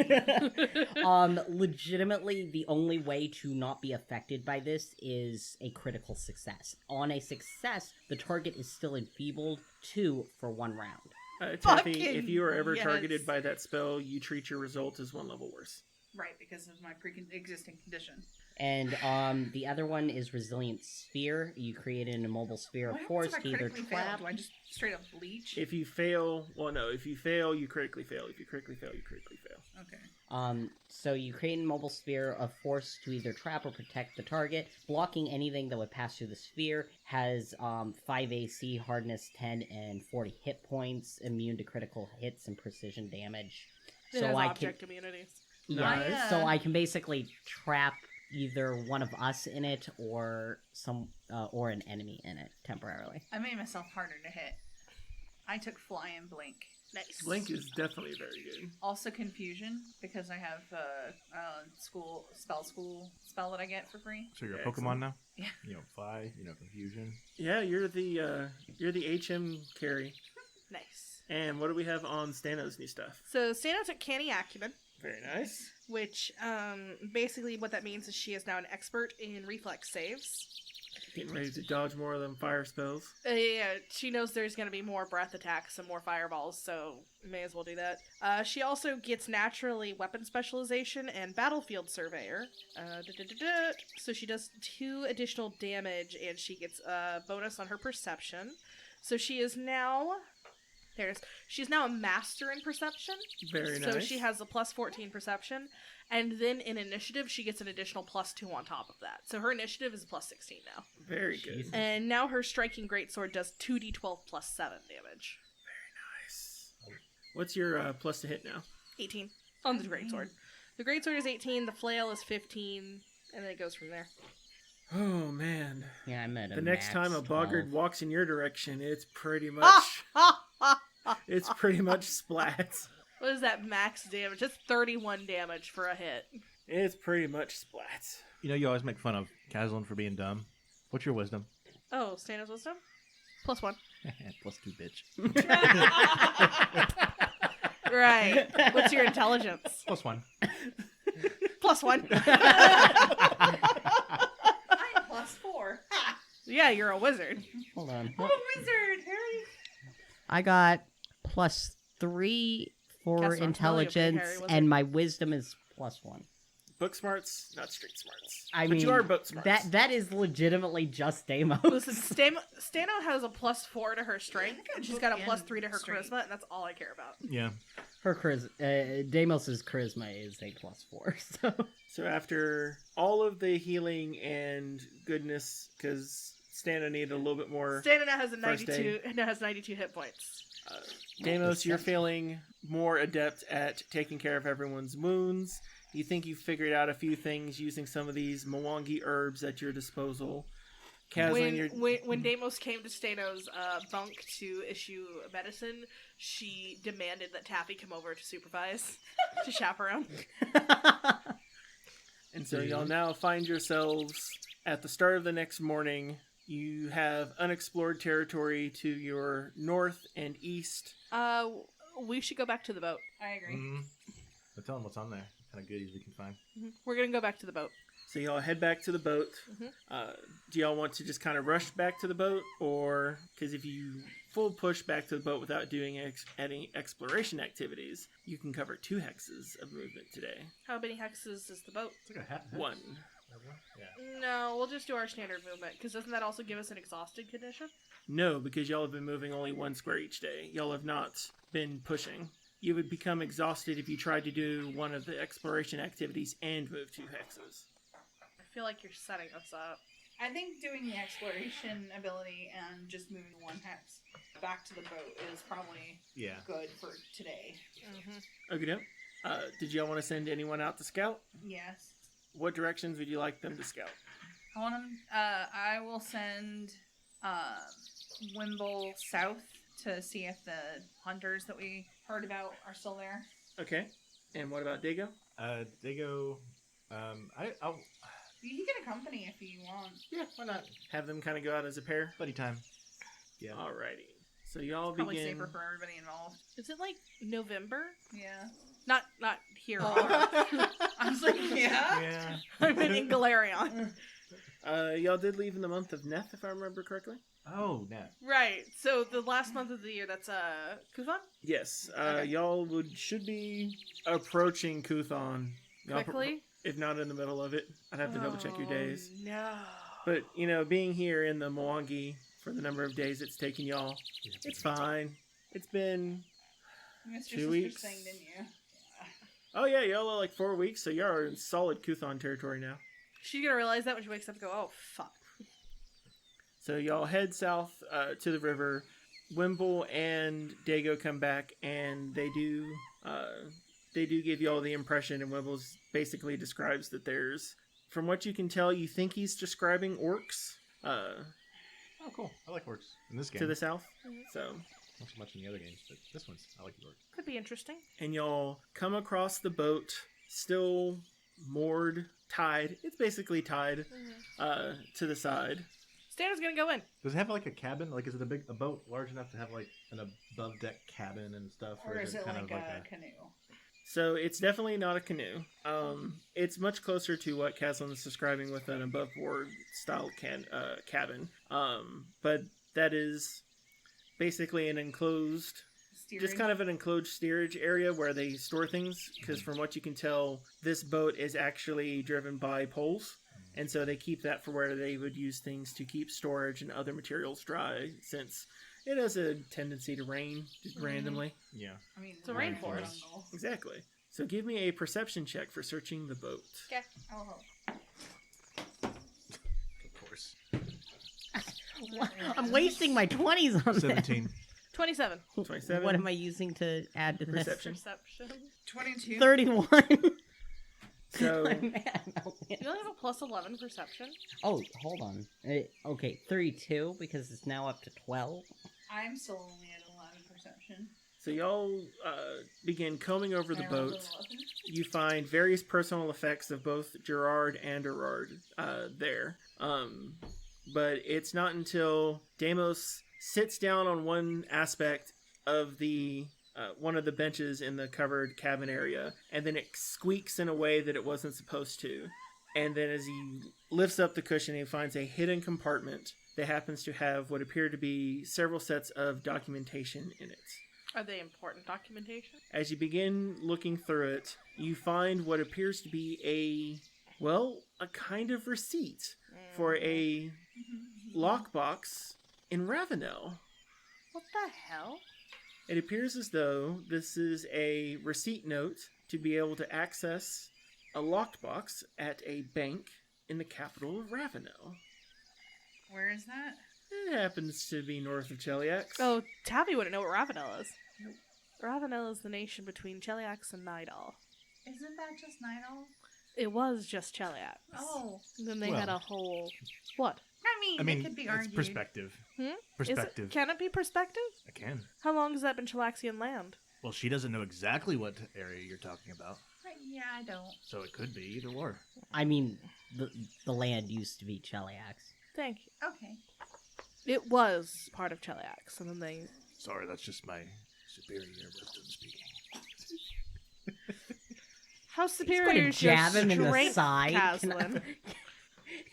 Legitimately, the only way to not be affected by this is a critical success. On a success, the target is still enfeebled 2 for 1 round. Taffy, Fucking if you are ever yes. targeted by that spell, you treat your result as 1 level worse. Right, because of my pre-existing condition. And the other one is Resilient Sphere. You create an immobile sphere of What happens force if I to either critically fail? trap. Do I just straight up bleach? If you fail, if you fail, you critically fail. If you critically fail, you critically fail. Okay. So you create an immobile sphere of force to either trap or protect the target. Blocking anything that would pass through the sphere. Has 5 AC, hardness 10, and 40 hit points. Immune to critical hits and precision damage. It So has I object immunities. Nice. So I can basically trap either one of us in it or or an enemy in it temporarily. I made myself harder to hit. I took fly and blink. Nice. Blink is definitely very good. Also confusion, because I have spell that I get for free. So you're a Yeah, Pokemon excellent. now? Yeah. You know, Fly, Confusion. Yeah, you're the HM carry. Nice. And what do we have on Stano's new stuff? So Stano took Canny Acumen, Very nice. which basically what that means is she is now an expert in reflex saves. Getting ready to dodge more of them fire spells. Yeah, she knows there's going to be more breath attacks and more fireballs, so may as well do that. She also gets naturally weapon specialization and battlefield surveyor. So she does 2 additional damage, and she gets a bonus on her perception. So she is now... She's now a master in perception. Very nice. So she has a plus 14 perception, and then in initiative she gets an additional plus 2 on top of that. So her initiative is plus 16 now. Very good. Jesus. And now her striking greatsword does 2d12 plus 7 damage. Nice. What's your plus to hit now? 18 on the greatsword. The greatsword is 18, the flail is 15, and then it goes from there. Oh man. Yeah, I'm at a The next max time a boggart 12. walks in your direction, it's pretty much it's pretty much splats. What is that max damage? That's 31 damage for a hit. It's pretty much splats. You always make fun of Kaslin for being dumb. What's your wisdom? Oh, Stano's wisdom? Plus 1. +2, bitch. Right. What's your intelligence? +1. +1. I'm +4. Ha! Yeah, you're a wizard. Hold on. I'm a wizard, Harry. I got +3 for Guess not. Really a intelligence, Harry wizard. and my wisdom is +1. Book smarts, not street smarts. I but mean, you are book smarts. that is legitimately just Deimos. Listen, Stano has a +4 to her strength, and she's got a book +3 to her and strength. charisma, and that's all I care about. Yeah. Her Deimos's charisma is a +4. So So after all of the healing and goodness, because Stana needed a little bit more. Stano now has First 92 hit points. Deimos, you're feeling more adept at taking care of everyone's wounds. You think you've figured out a few things using some of these Mwangi herbs at your disposal. Kazlin, When Deimos came to Stano's bunk to issue medicine, she demanded that Taffy come over to supervise, to chaperone. and so y'all now find yourselves at the start of the next morning. You have unexplored territory to your north and east. We should go back to the boat. I agree. Mm-hmm. But tell them what's on there. Kind of goodies we can find. We're gonna go back to the boat. So y'all head back to the boat. Do y'all want to just kind of rush back to the boat? Or, because if you full push back to the boat without doing any exploration activities, you can cover 2 hexes of movement today. How many hexes is the boat? It's like a hat. 1. Yeah. No, we'll just do our standard movement, because doesn't that also give us an exhausted condition? No, because y'all have been moving only 1 square each day. Y'all have not been pushing. You would become exhausted if you tried to do one of the exploration activities and move 2 hexes. I feel like you're setting us up. I think doing the exploration ability and just moving 1 hex back to the boat is probably good for today. Okay, no. Did y'all want to send anyone out to scout? Yes. What directions would you like them to scout? I will send Wimble south to see if the hunters that we heard about are still there. Okay. And what about Dago? They go. I'll. You can accompany if you want. Yeah, why not? Have them kind of go out as a pair? Buddy time. Yeah. Alrighty. So y'all Probably begin. safer for everybody involved. Is it like November? Yeah. Not here. I was like, yeah. Yeah. I'm in Galarion. Y'all did leave in the month of Neth, if I remember correctly. Oh, Nat. Right. So the last month of the year, that's Kuzan? Yes. Okay. Y'all should be approaching Kuthon. Y'all Quickly? if not in the middle of it. I'd have to double check your days. No. But, being here in the Mwangi for the number of days it's taken y'all, it's fine. It's been... Mr. 2 Sister weeks. Sang, didn't you? Oh yeah, y'all are like 4 weeks, so y'all are in solid Kuthon territory now. She's gonna realize that when she wakes up and go, oh, fuck. So y'all head south to the river. Wimble and Dago come back, and they do give y'all the impression, and Wimble's basically describes that there's, from what you can tell, you think he's describing orcs Oh, cool. I like orcs in this game. to the south. So, Not so much in the other games, but this one's I like the orcs. Could be interesting. and y'all come across the boat, still moored, tied. It's basically tied to the side. Stan's gonna go in. Does it have like a cabin? Like, is it a boat large enough to have like an above deck cabin and stuff, Or is it kind like of a canoe? So it's definitely not a canoe. It's much closer to what Caslin is describing with an above board style cabin. But that is basically an enclosed, just kind of an enclosed steerage area where they store things. Because from what you can tell, this boat is actually driven by poles. And so they keep that for where they would use things to keep storage and other materials dry, since it has a tendency to rain just randomly. Yeah. I mean, It's a rainforest. jungle. Exactly. So give me a perception check for searching the boat. Okay. Oh. Of course. I'm wasting my 20s on 17. 27. 27. What am I using to add to this? Perception. Perception. 22. 31. So You only have a plus 11 perception. Oh, hold on. Okay, 32 because it's now up to 12. I'm still only at 11 perception. So y'all begin combing over the I rolled boat. an 11. You find various personal effects of both Gerard and Erard there. But it's not until Deimos sits down on one aspect of the one of the benches in the covered cabin area, and then it squeaks in a way that it wasn't supposed to. And then as he lifts up the cushion, he finds a hidden compartment that happens to have what appear to be several sets of documentation in it. Are they important documentation? As you begin looking through it, you find what appears to be a kind of receipt for a lockbox in Ravenel. What the hell? It appears as though this is a receipt note to be able to access a lockbox at a bank in the capital of Ravenel. Where is that? It happens to be north of Cheliax. Oh, Tabby wouldn't know what Ravenel is. Nope. Ravenel is the nation between Cheliax and Nidal. Isn't that just Nidal? It was just Cheliax. Oh. And then they had a whole... What? I mean, it could be it's argued. perspective. Hmm? Perspective. Can it be perspective? I can. How long has that been Chelaxian land? Well, she doesn't know exactly what area you're talking about, Yeah, I don't. so it could be either or. I mean, the land used to be Cheliax. Thank you. Okay. It was part of Cheliax, and then they... Sorry, that's just my superior Weston speaking. How He's superior going to is your jab him in the strength, side. Caslin?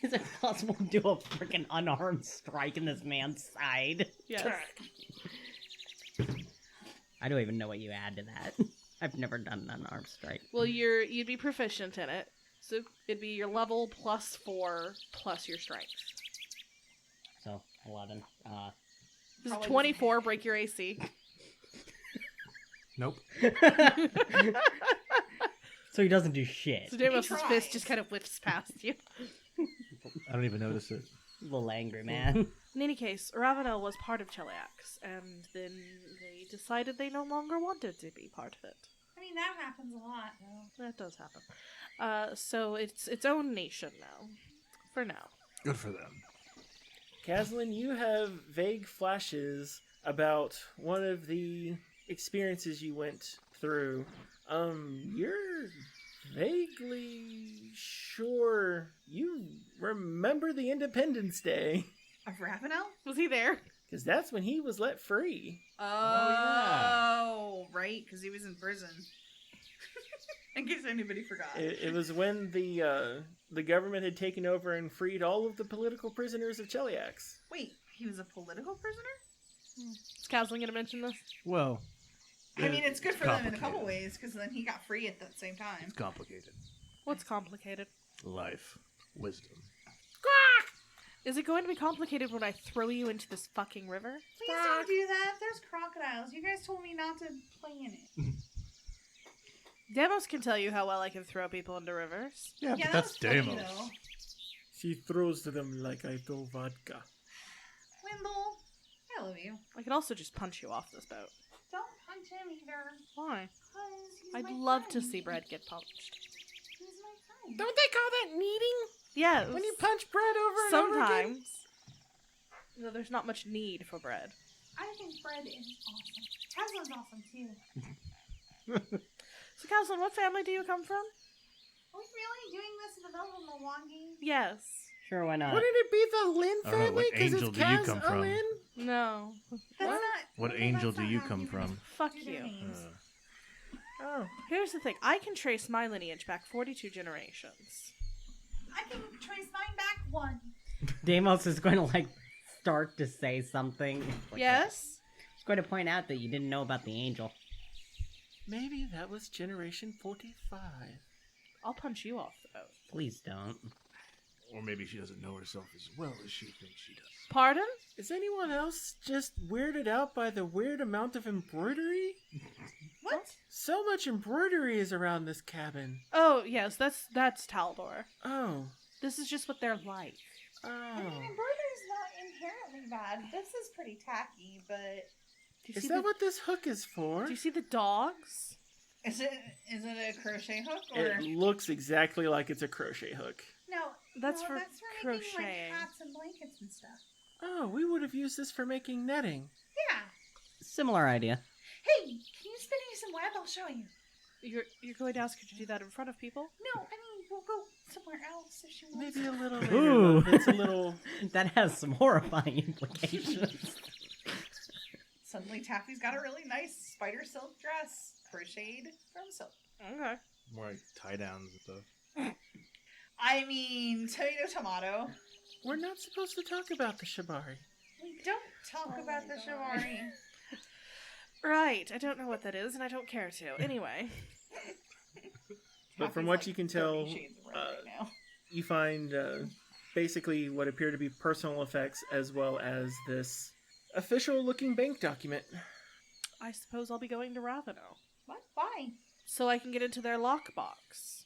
Is it possible to do a freaking unarmed strike in this man's side? Yes. I don't even know what you add to that. I've never done an unarmed strike. Well, you'd be proficient in it, so it'd be your level plus 4 plus your strength. So, 11. Does Probably 24 break your AC? Nope. So he doesn't do shit. So Deimos' tries. fist just kind of whips past you. I don't even notice it. Little angry man. In any case, Ravenel was part of Cheliax, and then they decided they no longer wanted to be part of it. I mean, that happens a lot, though. That does happen. So it's its own nation now. For now. Good for them. Caslin, you have vague flashes about one of the experiences you went through. You're vaguely sure you remember the Independence Day. Of Ravenel? Was he there? Because that's when he was let free. Oh, right, because he was in prison. In case anybody forgot. It was when the government had taken over and freed all of the political prisoners of Cheliax. Wait, he was a political prisoner? Is Caslin going to mention this? Well, I mean, it's good for them in a complicated. couple ways, because then he got free at the same time. It's complicated. What's complicated? Life. Wisdom. Is it going to be complicated when I throw you into this fucking river? Please don't do that. There's crocodiles. You guys told me not to play in it. Deimos can tell you how well I can throw people into rivers. Yeah, Yeah, but that that's was funny, Deimos. though. She throws them like I throw vodka. Wendell, I love you. I could also just punch you off this boat. Don't punch him either. Why? 'Cause he's I'd my love to friend. see Brad get punched. He's my friend. Don't they call that kneading? Yeah, When you punch bread over and over again? sometimes. No, there's not much need for bread. I think Fred is awesome. Caslин's awesome too. So, Caslin, what family do you come from? Are we really doing this in the middle of Milwaukee? Yes. Sure, why not? Wouldn't it be the Lynn I don't know, family? what Because angel it's do you Kaz come from? Owen. No. That's What? not. What Wendell, angel that's do not you how come you from? Fuck do their you. names. Oh. Here's the thing. I can trace my lineage back 42 generations. I can trace mine back one. Deimos is going to, start to say something. Yes? He's going to point out that you didn't know about the angel. Maybe that was generation 45. I'll punch you off the boat. Please don't. Or maybe she doesn't know herself as well as she thinks she does. Pardon? Is anyone else just weirded out by the weird amount of embroidery? What? So much embroidery is around this cabin. Oh, yes, that's Taldor. Oh. This is just what they're like. I Oh. mean, embroidery's not inherently bad. This is pretty tacky, but Do you Is see that the, what this hook is for? Do you see the dogs? is it a crochet hook or It looks exactly like it's a crochet hook. no? That's no, for that's for making crocheting. like hats and blankets and stuff. Oh, we would have used this for making netting. Yeah. Similar idea. Hey, can you spin me some web? I'll show you. You're going to ask her to do that in front of people? No, I mean we'll go somewhere else if she wants. Maybe a little later. Ooh. Love. It's a little... That has some horrifying implications. Suddenly Taffy's got a really nice spider silk dress, crocheted from silk. Okay. More like tie downs and stuff. I mean, tomato. We're not supposed to talk about the shibari. We don't talk about the shibari. Right. I don't know what that is, and I don't care to. Anyway. But from Taffy's what like you can 30 tell, shades of red right now. you find basically what appear to be personal effects as well as this official-looking bank document. I suppose I'll be going to Ravenel. What? Why? So I can get into their lockbox.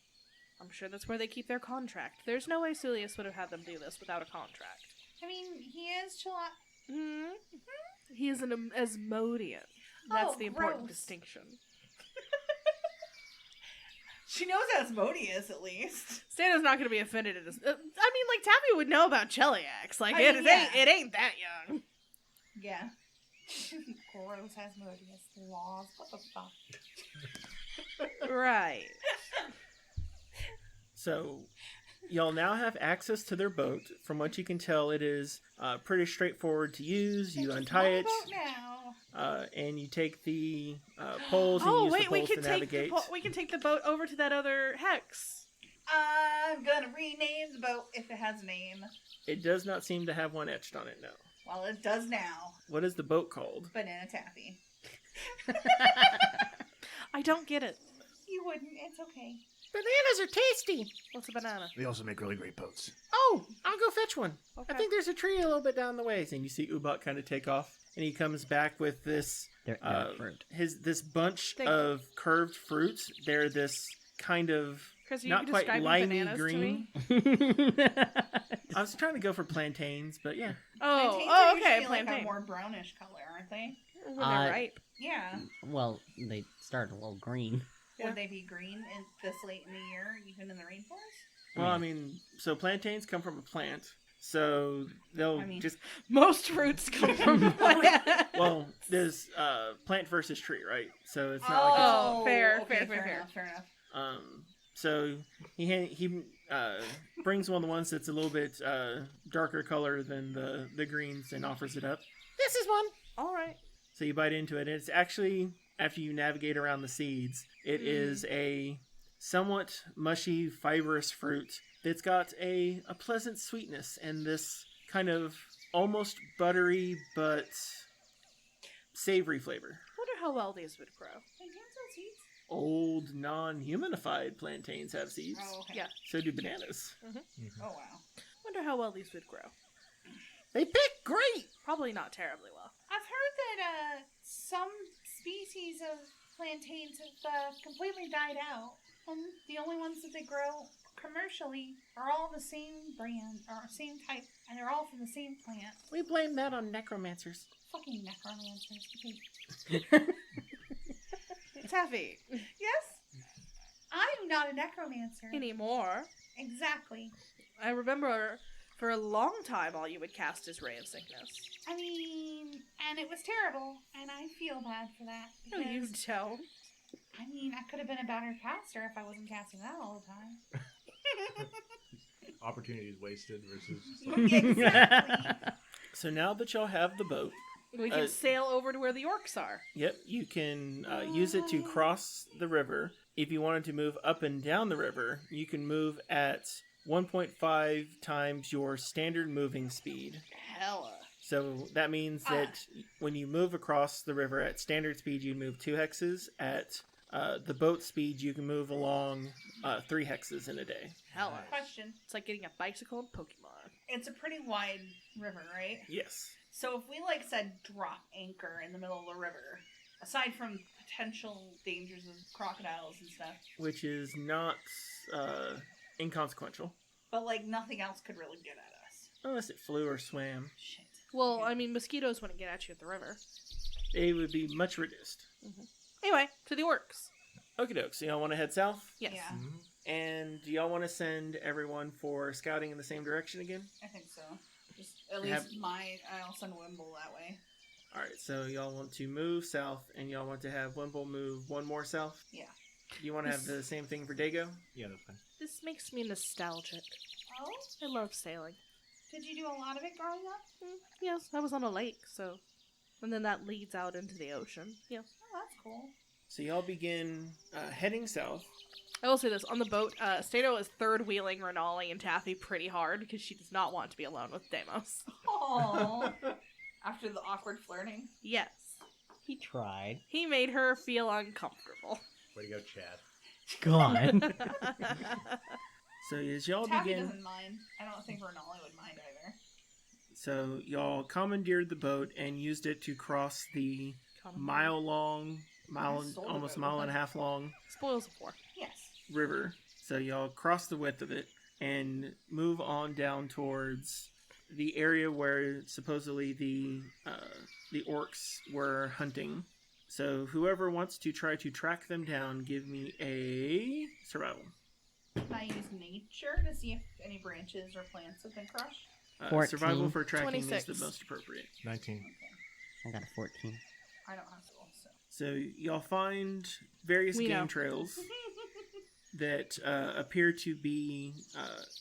I'm sure that's where they keep their contract. There's no way Sulius would have had them do this without a contract. I mean, he is Hmm? He is an Asmodean. That's Oh, the important gross. distinction. She knows Asmodeus, at least. Stan's not going to be offended at this. I mean, like, Taffy would know about Cheliax. Like, I mean, it ain't that young. Yeah. Gross Asmodeus laws. What the fuck? Right. So, y'all now have access to their boat. From what you can tell, it is pretty straightforward to use. You Just untie one it, boat now. and you take the poles and Oh, use wait, the we poles can to take navigate. we can take the boat over to that other hex. I'm gonna rename the boat if it has a name. It does not seem to have one etched on it, no. Well, it does now. What is the boat called? Banana Taffy. I don't get it. You wouldn't. It's okay. Bananas are tasty! What's a banana? They also make really great boats. Oh, I'll go fetch one. Okay. I think there's a tree a little bit down the ways. And you see Ubak kind of take off. And he comes back with this They're fruit. this bunch Thank- of curved fruits. They're this kind of Chris, are you not quite describing limey bananas to green. me? I was trying to go for plantains, but yeah. Plantains Oh, are okay, usually like a plantain. more brownish color, aren't they? When they're Uh, ripe. Yeah. Well, they start a little green. Yeah. Would they be green this late in the year, even in the rainforest? Well, I mean, so plantains come from a plant, so they'll I mean- just Most fruits come from plants. well, there's plant versus tree, right? So it's not like Oh, fair. enough, fair enough. so he brings one of the ones that's a little bit darker color than the greens and offers it up. This is one. All right. So you bite into it, and it's actually, after you navigate around the seeds, it is a somewhat mushy, fibrous fruit that's got a pleasant sweetness and this kind of almost buttery but savory flavor. Wonder how well these would grow. Plantains have seeds? Old, non-humanified plantains have seeds. Oh, okay. Yeah. So do bananas. Oh, wow. Wonder how well these would grow. They pick great! Probably not terribly well. I've heard that some species of plantains have completely died out, and the only ones that they grow commercially are all the same brand, or same type, and they're all from the same plant. We blame that on necromancers. Fucking necromancers. Okay. Taffy. Yes? I'm not a necromancer. Anymore. Exactly. I remember for a long time all you would cast is Ray of Sickness. I mean, and it was terrible, and I feel bad for that. No, you because, don't. I mean, I could have been a better caster if I wasn't casting that all the time. Opportunities wasted versus. Just like, Exactly. So now that y'all have the boat, We can sail over to where the orcs are. yep, you can use it to cross the river. If you wanted to move up and down the river, you can move at 1.5 times your standard moving speed. Hella. So that means that when you move across the river at standard speed, you move 2 hexes. At the boat speed, you can move along 3 hexes in a day. Hella. Question. It's like getting a bicycle in Pokemon. It's a pretty wide river, right? Yes. So if we, said drop anchor in the middle of the river, aside from potential dangers of crocodiles and stuff, Which is not inconsequential. but, nothing else could really get at us. Unless it flew or swam. Shit. Well, I mean, mosquitoes wouldn't get at you at the river. It would be much reduced. Anyway, to the orcs. Okie doke. So y'all want to head south? Yes. Yeah, And do y'all want to send everyone for scouting in the same direction again? I think so. Just at least I'll send Wimble that way. Alright, so y'all want to move south, and y'all want to have Wimble move one more south? Yeah. Do you want to have the same thing for Dago? yeah, that's fine. This makes me nostalgic. Oh? I love sailing. Did you do a lot of it growing up? Yes, I was on a lake, so And then that leads out into the ocean. Yeah. Oh, that's cool. So y'all begin heading south. I will say this, on the boat, Stato is third-wheeling Renali and Taffy pretty hard because she does not want to be alone with Deimos. Aww. After the awkward flirting. Yes. He tried. He made her feel uncomfortable. Way to go, Chad. God. So as y'all Taffy begin, doesn't mind. I don't think Renali would mind either. so y'all commandeered the boat and used it to cross the mile-long, almost mile and a half long Spoils of war. Yes. river. So y'all cross the width of it and move on down towards the area where supposedly the orcs were hunting. So whoever wants to try to track them down, give me a survival. Can I use nature to see if any branches or plants have been crushed? 14. Survival for tracking 26. is the most appropriate. 19. Okay. I got a 14. I don't have school, so. So y'all find various We game know. trails that appear to be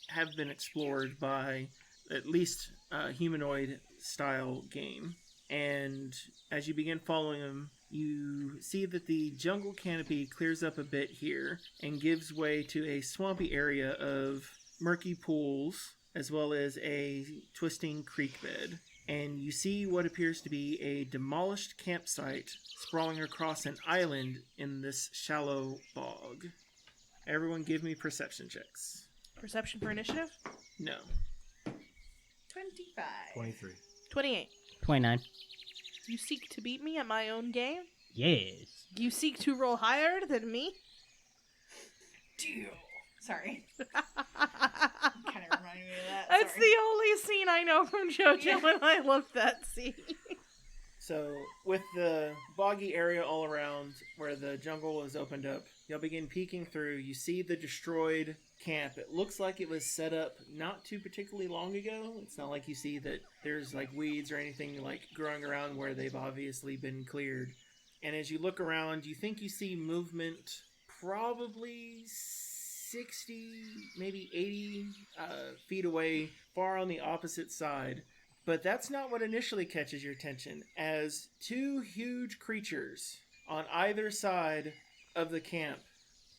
have been explored by at least humanoid style game. And as you begin following them, you see that the jungle canopy clears up a bit here and gives way to a swampy area of murky pools as well as a twisting creek bed. And you see what appears to be a demolished campsite sprawling across an island in this shallow bog. Everyone give me perception checks. Perception for initiative? No. 25. 23. 28. 29. You seek to beat me at my own game? Yes. You seek to roll higher than me? Deal. Sorry. Kind of reminded me of that. It's Sorry. the only scene I know from JoJo, Yeah. and I love that scene. So, with the boggy area all around where the jungle is opened up, you'll begin peeking through. You see the destroyed camp. It looks like it was set up not too particularly long ago. It's not like you see that there's like weeds or anything like growing around where they've obviously been cleared. And as you look around, you think you see movement probably 60, maybe 80 feet away, far on the opposite side. But that's not what initially catches your attention, as two huge creatures on either side of the camp,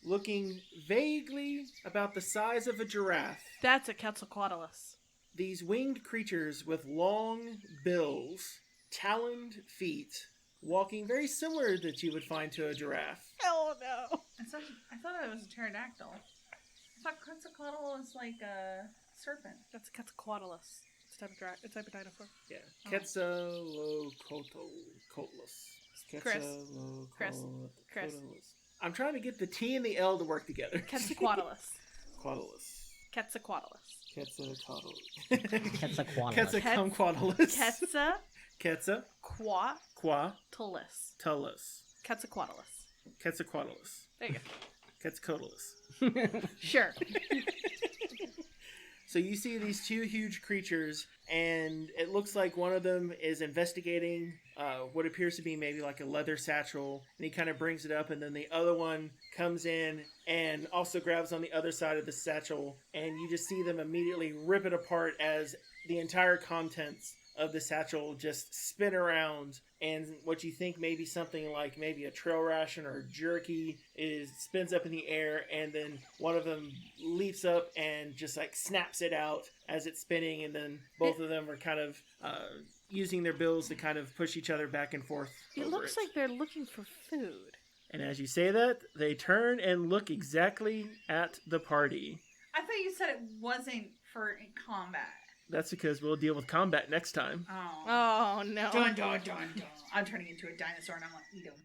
looking vaguely about the size of a giraffe. That's a Quetzalcoatlus. These winged creatures with long bills, taloned feet, walking very similar that you would find to a giraffe. Oh no. I thought it was a pterodactyl. I thought Quetzalcoatl was like a serpent. That's a Quetzalcoatlus. It's a type of dinosaur. Yeah. Oh. Chris. Chris. I'm trying to get the T and the L to work together. Quetzalcoatlus. Quaddalus. Quetzalcoatlus. Quetzalcoatl. Quetzalcoatlus. Quetzalcoatlus. Quetzalcoatlus. Quetzalcoatlus. Quetzalcoatlus. Quetzalcoatlus. There you go. Quetzalcoatlus. Sure. So you see these two huge creatures, and it looks like one of them is investigating what appears to be maybe like a leather satchel, and he kind of brings it up, and then the other one comes in and also grabs on the other side of the satchel, and you just see them immediately rip it apart as the entire contents of the satchel just spin around, and what you think may be something like maybe a trail ration or jerky spins up in the air, and then one of them leaps up and just like snaps it out as it's spinning, and then both of them are kind of using their bills to kind of push each other back and forth. It looks like they're looking for food. And as you say that, they turn and look exactly at the party. I thought you said it wasn't for combat. That's because we'll deal with combat next time. Oh. Oh no. Dun, dun, dun, dun. I'm turning into a dinosaur and I'm gonna eat him.